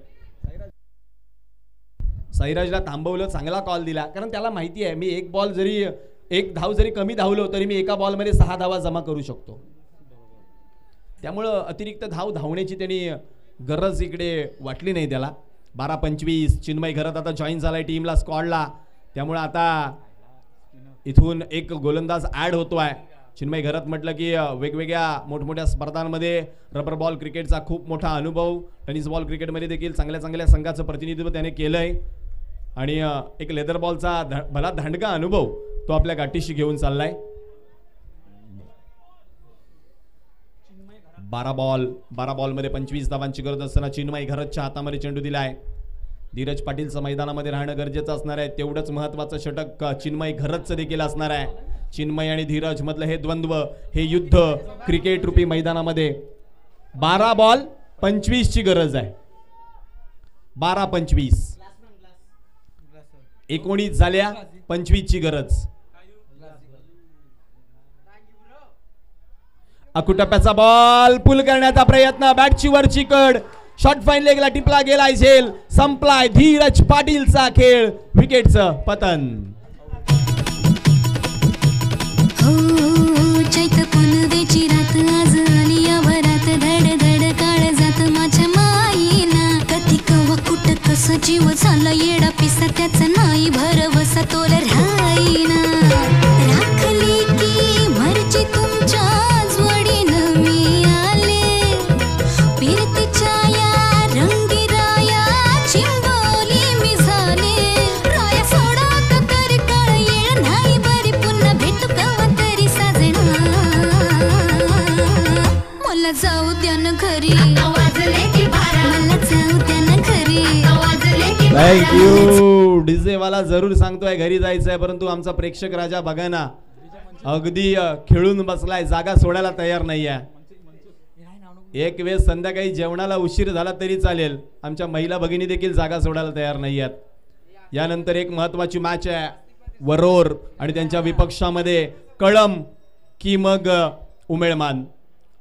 साईराजला थांबवलं. चांगला कॉल दिला. कारण त्याला माहिती आहे मी एक धाव जरी कमी धावलो तरी मी एका बॉलमध्ये 6 धावा जमा करू शकतो. त्यामुळं अतिरिक्त धावण्याची त्यांनी गरज इकडे वाटली नाही त्याला. 12-25. चिन्मय घरत आता जॉईन झालाय टीमला, स्क्वॉडला. त्यामुळे आता इथून एक गोलंदाज ऍड होतोय. चिन्मय घरत म्हटलं की वेगवेगळ्या मोठमोठ्या स्पर्धांमध्ये रबर बॉल क्रिकेटचा खूप मोठा अनुभव. टेनिस बॉल क्रिकेटमध्ये देखील चांगल्या चांगल्या संघाचं प्रतिनिधित्व त्याने केलंय आणि एक लेदर बॉलचा भला दांडगा अनुभव तो आपल्या गाठीशी घेऊन चाललाय. 12 बॉल मध्ये 25 धावांची गरज असताना चिन्मय घरतच्या हातामध्ये चेंडू दिलाय. धीरज पाटीलचं मैदानामध्ये राहणं गरजेचं असणार आहे. तेवढंच महत्वाचं षटक चिन्मय घरतचं देखील असणार आहे. चिन्मय आणि धीरज मधलं हे द्वंद्व, हे युद्ध क्रिकेट रूपी मैदानामध्ये 12 बॉल 25 ची गरज आहे. 12-25. 19 झाल्या. 25 ची गरज. अकुटप्प्याचा बॉल पुल करण्याचा प्रयत्न. बॅटची वरची कड. शॉर्ट फाईन लेगला टिपला गेलाय. झेल संपलाय. धीरज पाटीलचा खेळ. विकेटचं पतन. चैत पुनवेची रात आज आली या भरात. धड धड काळ जात माझ्या माईना. कधी कवा कुठ कस जीव झाला येडा पिसा. त्याचा नाही भरवसा तोल राहीना. राखली की मर्जी तुमच्या जोडीनं मी आले. फिरतीच्या या रंगी राया चिंबोली मी झाले. राया सोडा का तरी काळ येळ नाही बरी. पुन्हा भेटू कवा तरी साजना. मला जाऊ द्या ना घरी. मला जाऊ द्या ना घरी. थँक्यू. डीजे वाला जरूर सांगतोय घरी जायचंय परंतु आमचा प्रेक्षक राजा बघा ना अगदी खेळून बसलाय. जागा सोडायला तयार नाहीये. एक वेळ संध्याकाळी जेवणाला उशीर झाला तरी चालेल. आमच्या महिला भगिनी देखील जागा सोडायला तयार नाहीयेत. यानंतर एक महत्वाची मॅच आहे. वरोर आणि त्यांच्या विपक्षामध्ये कळम की मग उमेळमान.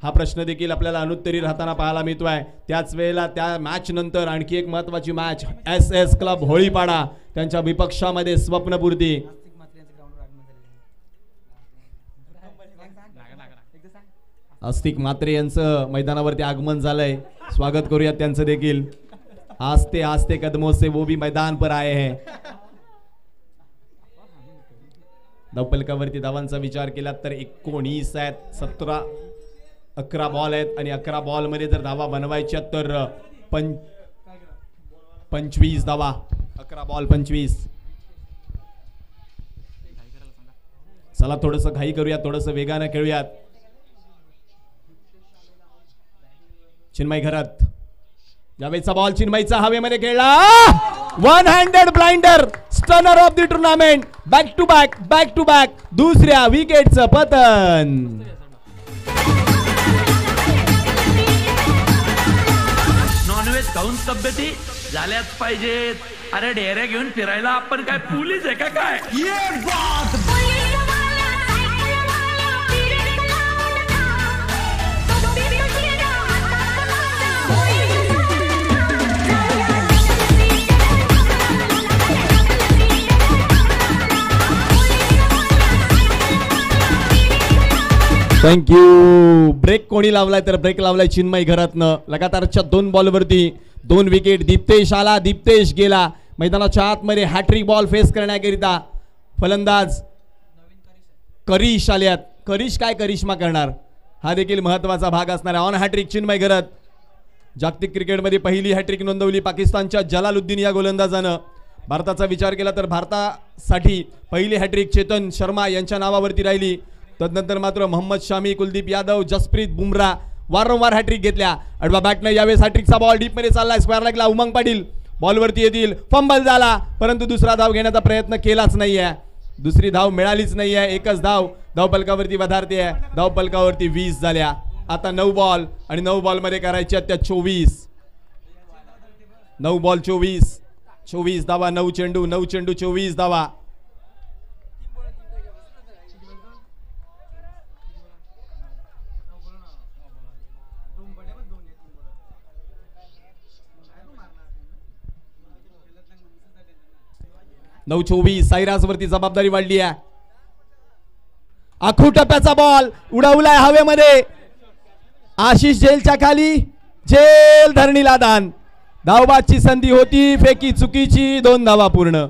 हा प्रश्न देखील आपल्याला अनुत्तरी राहताना पाहायला मिळतोय. त्याच वेळेला त्या मॅच नंतर आणखी एक महत्वाची मॅच SS क्लब होळीपाडा त्यांच्या विपक्षामध्ये स्वप्नपूर्ती. अस्तिक मात्रे यांचं मैदानावरती आगमन झालंय. स्वागत करूयात त्यांचं देखील. आस्ते आस्ते कदमों से वो भी मैदान पर आए हैं. धावफलकावरती धावांचा विचार केला तर 19 आहेत. 11 बॉल आहेत आणि 11 बॉल मध्ये जर धावा बनवायच्या तर 25 धावा. 11 बॉल 25. चला थोडस घाई करूयात. थोडस वेगाने खेळूयात. चिन्मय घरत. यावेळीचा बॉल चिन्मयचा हवेमध्ये खेळला. 1 handed blinder. Stunner of the tournament. Back to back दुसऱ्या विकेटचं पतन. नॉनव्हेज खाऊन तब्येती झाल्याच पाहिजेत. अरे ढेऱ्या घेऊन फिरायला आपण काय पोलीस आहे का काय. थँक्यू. ब्रेक कोणी लावलाय तर ब्रेक लावलाय चिन्मय घरातनं. लगातारच्या 2 बॉलवरती 2 विकेट. दीप्तेश आला, दीप्तेश गेला. मैदानाच्या आतमध्ये हॅट्रिक बॉल फेस करण्याकरिता फलंदाज करिश आल्यात. करिश काय करिश्मा करणार हा देखील महत्वाचा भाग असणार आहे. ऑन हॅट्रिक चिन्मय घरत. जागतिक क्रिकेटमध्ये पहिली हॅट्रिक नोंदवली पाकिस्तानच्या जलालुद्दीन या गोलंदाजानं. भारताचा विचार केला तर भारतासाठी पहिली हॅट्रिक चेतन शर्मा यांच्या नावावरती राहिली. तदनंतर मात्र मोहम्मद शामी, कुलदीप यादव, जसप्रीत बुमराह वारंवार हॅट्रिक घेतल्या. अडवा बॅटनं यावेळेस हॅट्रिकचा बॉल डीपमध्ये चाललाय. स्क्वेअर लेगला उमंग पाटील बॉलवरती येतील. फंबल झाला परंतु दुसरा धाव घेण्याचा प्रयत्न केलाच नाहीये. दुसरी धाव मिळालीच नाहीये. एकच धाव धावपलकावरती वधारते आहे. धावपलकावरती 20 झाल्या. आता 9 बॉल आणि 9 बॉलमध्ये करायच्या त्या 24. 9 बॉल 24 धावा. 9 चेंडू 24 धावा. साईराज वरती जबाबदारी वाढली आहे. आखू टप्प्याचा बॉल उडवलाय हवेमध्ये. आशिष जेलच्या खाली. जेल धरणीला दान. धावबादची संधी होती. फेकी चुकीची. 2 धावा पूर्ण.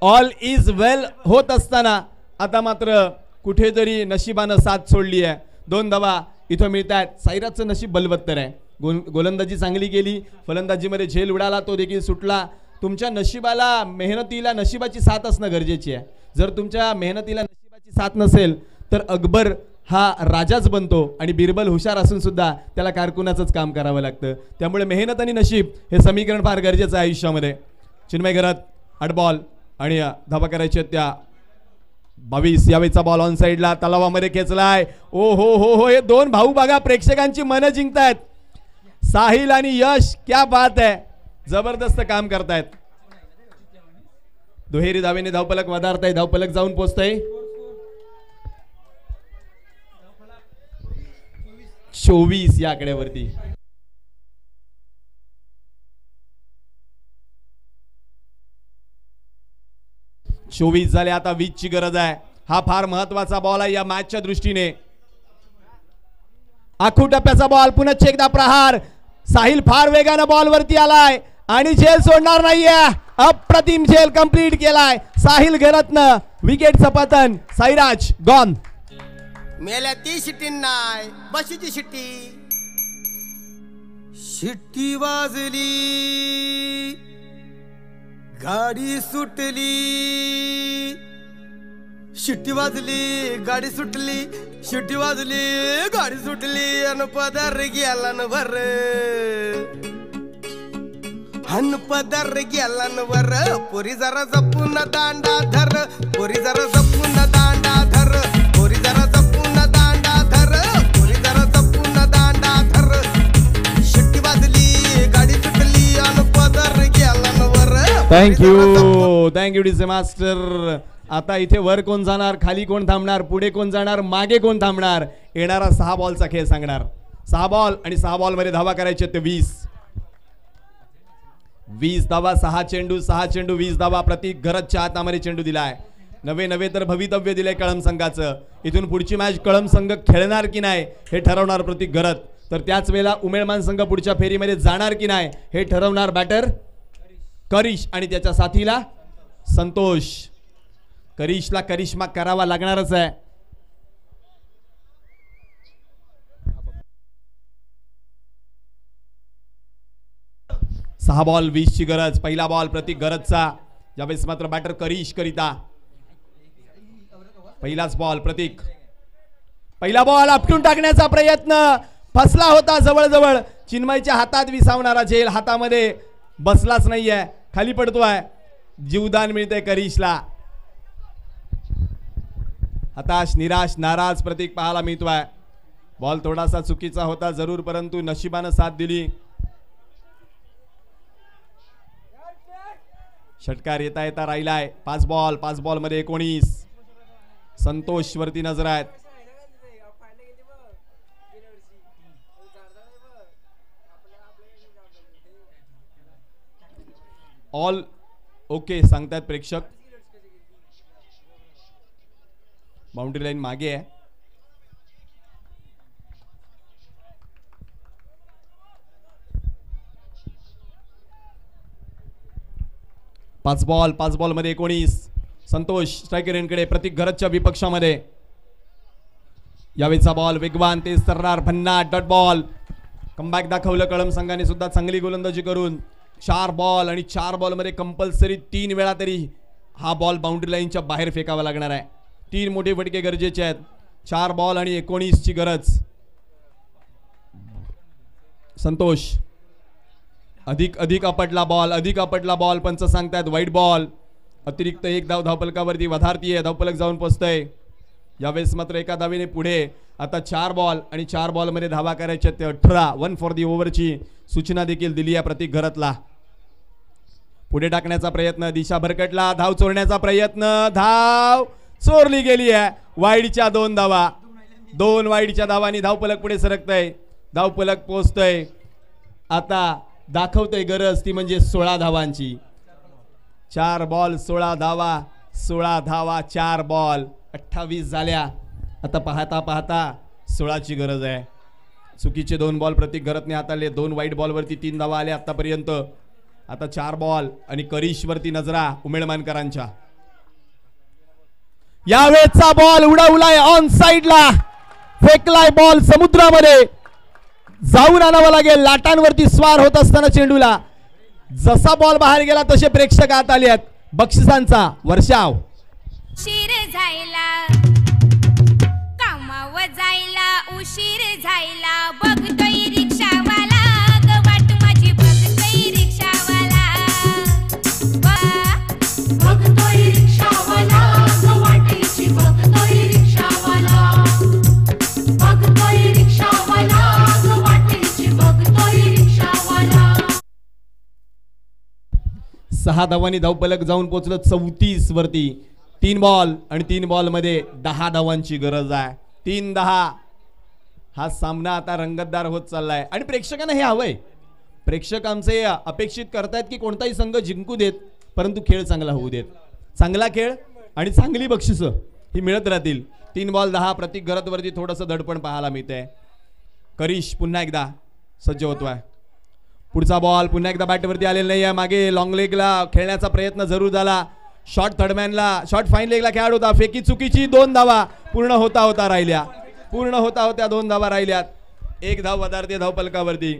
ऑल इज वेल होत असताना आता मात्र कुठेतरी नशिबानं साथ सोडली आहे. 2 धावा इथं मिळत आहेत. साईराजचं नशीब बलवत्तर आहे. गोलंदाजी चांगली केली. फलंदाजीमध्ये झेल उडाला तो देखील सुटला. तुमच्या नशिबाला मेहनतीला नशिबाची साथ असणं गरजेची आहे. जर तुमच्या मेहनतीला नशिबाची साथ नसेल तर अकबर हा राजाच बनतो आणि बिरबल हुशार असून सुद्धा त्याला कारकुनाचंच काम करावं लागतं. त्यामुळे मेहनत आणि नशीब हे समीकरण फार गरजेचं आहे आयुष्यामध्ये. चिन्मय घरात 8 बॉल आणि धावा करायच्या त्या 22. यावेळीचा बॉल ऑन साईडला तलावामध्ये खेचलाय. ओ हो हो हो. हे 2 भाऊ बघा प्रेक्षकांची मनं जिंकतायत. साहिल आणि यश क्या बात आहे. जबरदस्त काम करतायत. दुहेरी धावेने धावपलक वधारताय. धावपलक जाऊन पोहोचतय 24 या आकड्यावरती. झाले. आता 20 ची गरज आहे. हा फार महत्वाचा बॉल आहे या मॅचच्या दृष्टीने. आखू टप्प्याचा बॉल. पुन्हा एकदा प्रहार. साहिल फार वेगानं बॉल वरती आलाय आणि झेल सोडणार नाहीये. अप्रतिम झेल कंप्लीट केलाय साहिल घरातनं. विकेटचं पतन. साईराज गॉन. मेल्या ती शिट्टी नाय बशीची शिट्टी. शिट्टी वाजली गाडी सुटली. शिट्टी वाजली गाडी सुटली. शिट्टी वाजली गाडी सुटली. अन पदर गेला न भर. हन पदर गेला न वर. पोरी जरा जपून दांडा धर. पोरी जरा जपून दांडा धर. पोरी जरा जपून दांडा धर. पोरी जरा जपून दांडा धर. शिट्टी वाजली गाडी सुटली अन पदर गेला न वर. Thank you DJ master. आता इथे वर कोण जाणार, खाली कोण थांबणार, पुढे कोण जाणार, मागे कोण थांबणार, येणारा 6 बॉलचा खेळ सांगणार. 6 बॉल आणि 6 बॉल मध्ये धावा करायचे ते 20 धावा. 6 चेंडू 20 धावा. प्रतीक घरतच्या हातामध्ये चेंडू दिलाय. नवे तर भवितव्य दिलंय कळम संघाचं. इथून पुढची मॅच कळम संघ खेळणार की नाही हे ठरवणार प्रतीक घरत. तर त्याच वेळेला उमेळमान संघ पुढच्या फेरीमध्ये जाणार की नाही हे ठरवणार बॅटर करिश आणि त्याच्या साथीला संतोष. करिशला करिश्मा करावा लागणारच आहे. सहा बॉल 20 ची गरज. पहिला बॉल प्रतीक गरजचा. यावेळेस मात्र बॅटर करिश करिता. पहिलाच बॉल प्रतीक. पहिला बॉल आपटून टाकण्याचा प्रयत्न फसला होता. जवळ चिन्मयच्या हातात विसावणारा झेल हातामध्ये बसलाच नाहीये. खाली पडतोय. जीवदान मिळते करिशला. हताश निराश नाराज प्रतीक पाहायला मिळतोय. बॉल थोडासा चुकीचा होता जरूर परंतु नशिबानं साथ दिली. षटकार येता राहिलाय. 5 बॉल मध्ये 19. संतोष वरती नजर आहेत. ऑल ओके सांगतायत प्रेक्षक. बाउंड्री लाईन मागे आहे. पाच बॉल मध्ये 19. संतोष स्ट्रायकर यांकडे, प्रतीक घरतच्या विपक्षामध्ये. यावेळीचा बॉल वेगवान, तेज तर्रार, भन्नाट डॉट बॉल. कमबॅक दाखवलं कळम संघाने सुद्धा चांगली गोलंदाजी करून. 4 बॉल आणि 4 बॉल मध्ये कंपल्सरी 3 वेळा तरी हा बॉल बाउंड्री लाईनच्या बाहेर फेकावा लागणार आहे. 3 मोठे फटके गरजेचे आहेत. 4 बॉल आणि 19 ची गरज. संतोष अधिक आपटला बॉल, पंच सांगतायत वाईट बॉल. अतिरिक्त 1 धाव धावपलकावरती वधारतीये, धावपलक जाऊन पोचतंय. यावेळेस मात्र एका धावेने पुढे. आता 4 बॉल आणि 4 बॉल मध्ये धावा करायच्या ते 18. 1 फॉर दी ओव्हरची सूचना देखील दिली आहे प्रतीक घरतला. पुढे टाकण्याचा प्रयत्न, दिशा भरकटला, धाव चोरण्याचा प्रयत्न, धाव चोरली गेली आहे. वाईडच्या 2 धावा, 2 वाईडच्या धावांनी धावपलक पुढे सरकतय, धावपलक पोहोचतय. आता दाखवतय गरज ती म्हणजे 16 धावांची. 4 बॉल 16 धावा, 16 धावा 4 बॉल 28 झाल्या. आता पाहता 16ची गरज आहे. चुकीचे 2 बॉल प्रतीक घरतने हाताळले. 2 वाईट बॉलवरती 3 धावा आल्या आतापर्यंत. आता 4 बॉल आणि करिश वरती नजरा उमेळमानकरांच्या. यावेळेचा बॉल उडवलाय ऑन साइडला, फेकलाय बॉल समुद्रामध्ये. जाऊन आणावं लागेल लाटांवरती स्वार होत असताना चेंडूला. जसा बॉल बाहेर गेला तसे प्रेक्षक आत आले आहेत. बक्षिसांचा वर्षाव. उशीर झायला, कामावर जायला उशीर झायला, बघतोय रिक्षावाला, ग वाट माझी बघतोय रिक्षावाला, बघतोय रिक्षावाला, ग वाटेची बघतोय रिक्षावाला, बघतोय रिक्षावाला, ग वाटेची बघतोय रिक्षावाला. 6 धावांनी धावपलक जाऊन पोहोचलं 34 वरती. 3 बॉल आणि 3 बॉल मध्ये 10 धावांची गरज आहे. 3-10. हा सामना आता रंगतदार होत चाललाय आणि प्रेक्षकांना हे हवंय. प्रेक्षक आमचे अपेक्षित करतायत की कोणताही संघ जिंकू देत, परंतु खेळ चांगला होऊ देत. चांगला खेळ आणि चांगली बक्षिसं ही मिळत राहतील. 3 बॉल 10. प्रतीक घरत वरती थोडंसं दडपण पाहायला मिळतंय. करिश पुन्हा एकदा सज्ज होतोय. पुढचा बॉल पुन्हा एकदा बॅटवरती आलेला नाही आहे. मागे लॉंग लेगला खेळण्याचा प्रयत्न जरूर झाला. शॉर्ट थर्डमॅनला, शॉर्ट फाईन लेगला खेळाड होता. फेकी चुकीची. 2 धावा पूर्ण होता राहिल्या. 2 धावा राहिल्यात. 1 धाव वधारते धावपलकावरती.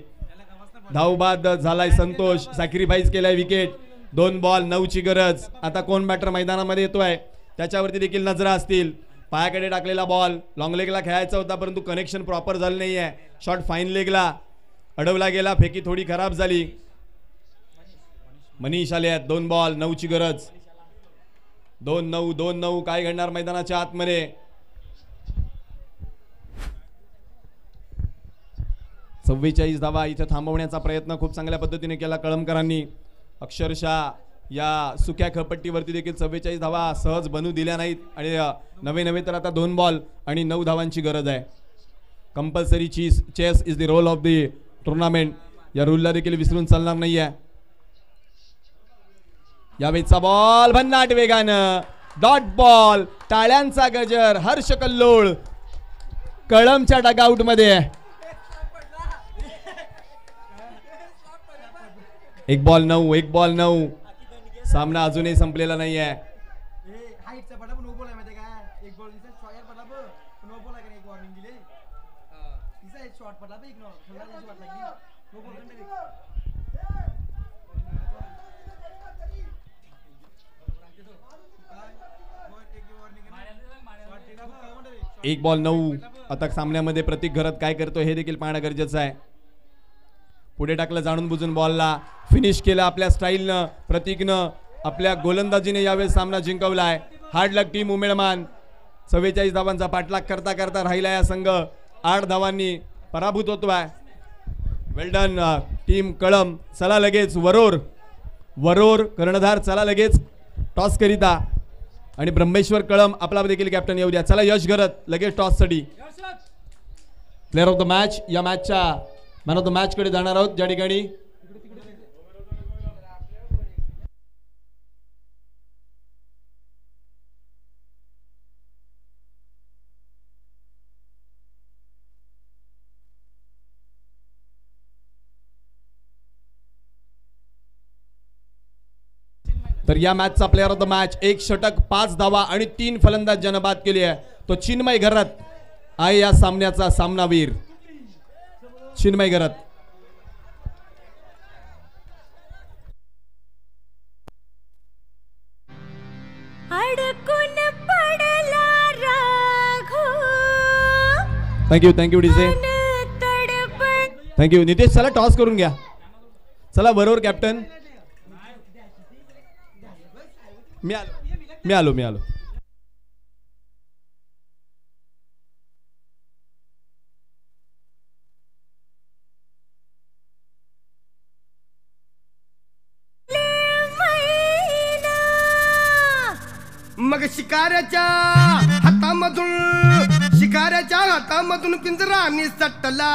धावबाद झालाय संतोष, सॅक्रिफाईस केलाय विकेट. 2 बॉल 9 ची गरज. आता कोण बॅटर मैदानामध्ये येतोय त्याच्यावरती देखील नजरा असतील. पायाकडे टाकलेला बॉल लॉंग लेगला खेळायचा होता, परंतु कनेक्शन प्रॉपर झालं नाहीये. शॉर्ट फाईन लेगला अडवला गेला. फेकी थोडी खराब झाली. मनीष आले आहेत. 2 बॉल 9 ची गरज. 2-9. काय घडणार मैदानाच्या आतमध्ये. 44 धावा इथे थांबवण्याचा प्रयत्न खूप चांगल्या पद्धतीने केला कळमकरांनी. अक्षरशः या सुक्या खळपट्टीवरती देखील 44 धावा सहज बनू दिल्या नाहीत. आणि नवे तर आता 2 बॉल आणि 9 धावांची गरज आहे. Compulsory chase is the role of the tournament. या रूलला देखील विसरून चालणार नाहीये. यावेळीचा बॉल भन्नाट वेगानं डॉट बॉल. टाळ्यांचा गजर, हर्ष कल्लोळ कळमच्या डगआउट मध्ये. 1 बॉल 9. सामना अजूनही संपलेला नाहीये. एक बॉल 9. आता सामन्यामध्ये प्रतीक घरत काय करतो हे देखील पाहणं गरजेचं आहे. पुढे टाकलं जाणून बुजून बॉलला. फिनिश केलं आपल्या स्टाईलनं. प्रतीकनं आपल्या गोलंदाजीने यावेळेस सामना जिंकवलाय. हार्ड लक टीम उमेळमान 44 धावांचा पाठलाग करता राहिला या संघ. 8 धावांनी पराभूत होतोय. वेल डन टीम कळम. चला लगेच वरोर कर्णधार चला लगेच टॉस करिता. आणि ब्रह्मेश्वर कळम आपला देखील कॅप्टन येऊ द्या. चला यश घरत लगेच टॉस साठी. प्लेअर ऑफ द मॅच या मॅचच्या मॅन ऑफ द मॅच कडे जाणार आहोत. ज्या ठिकाणी तर या मॅचचा प्लेअर ऑफ द मॅच 1 षटक 5 धावा आणि 3 फलंदाज ज्यानं बाद केली आहे तो चिन्मय घरत आहे या सामन्याचा सामनावीर. चिन्मय घरत. अडकून पडला Ragho. Thank you DJ. Thank you Nitesh. चला टॉस करून घ्या. चला बरोबर कॅप्टन. मी आलो. मग शिकाऱ्याच्या हातामधून पिंजरा निसटला.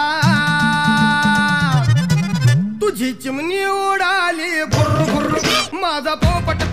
तुझी चिमणी उडाली भुर भुर माझा पोपट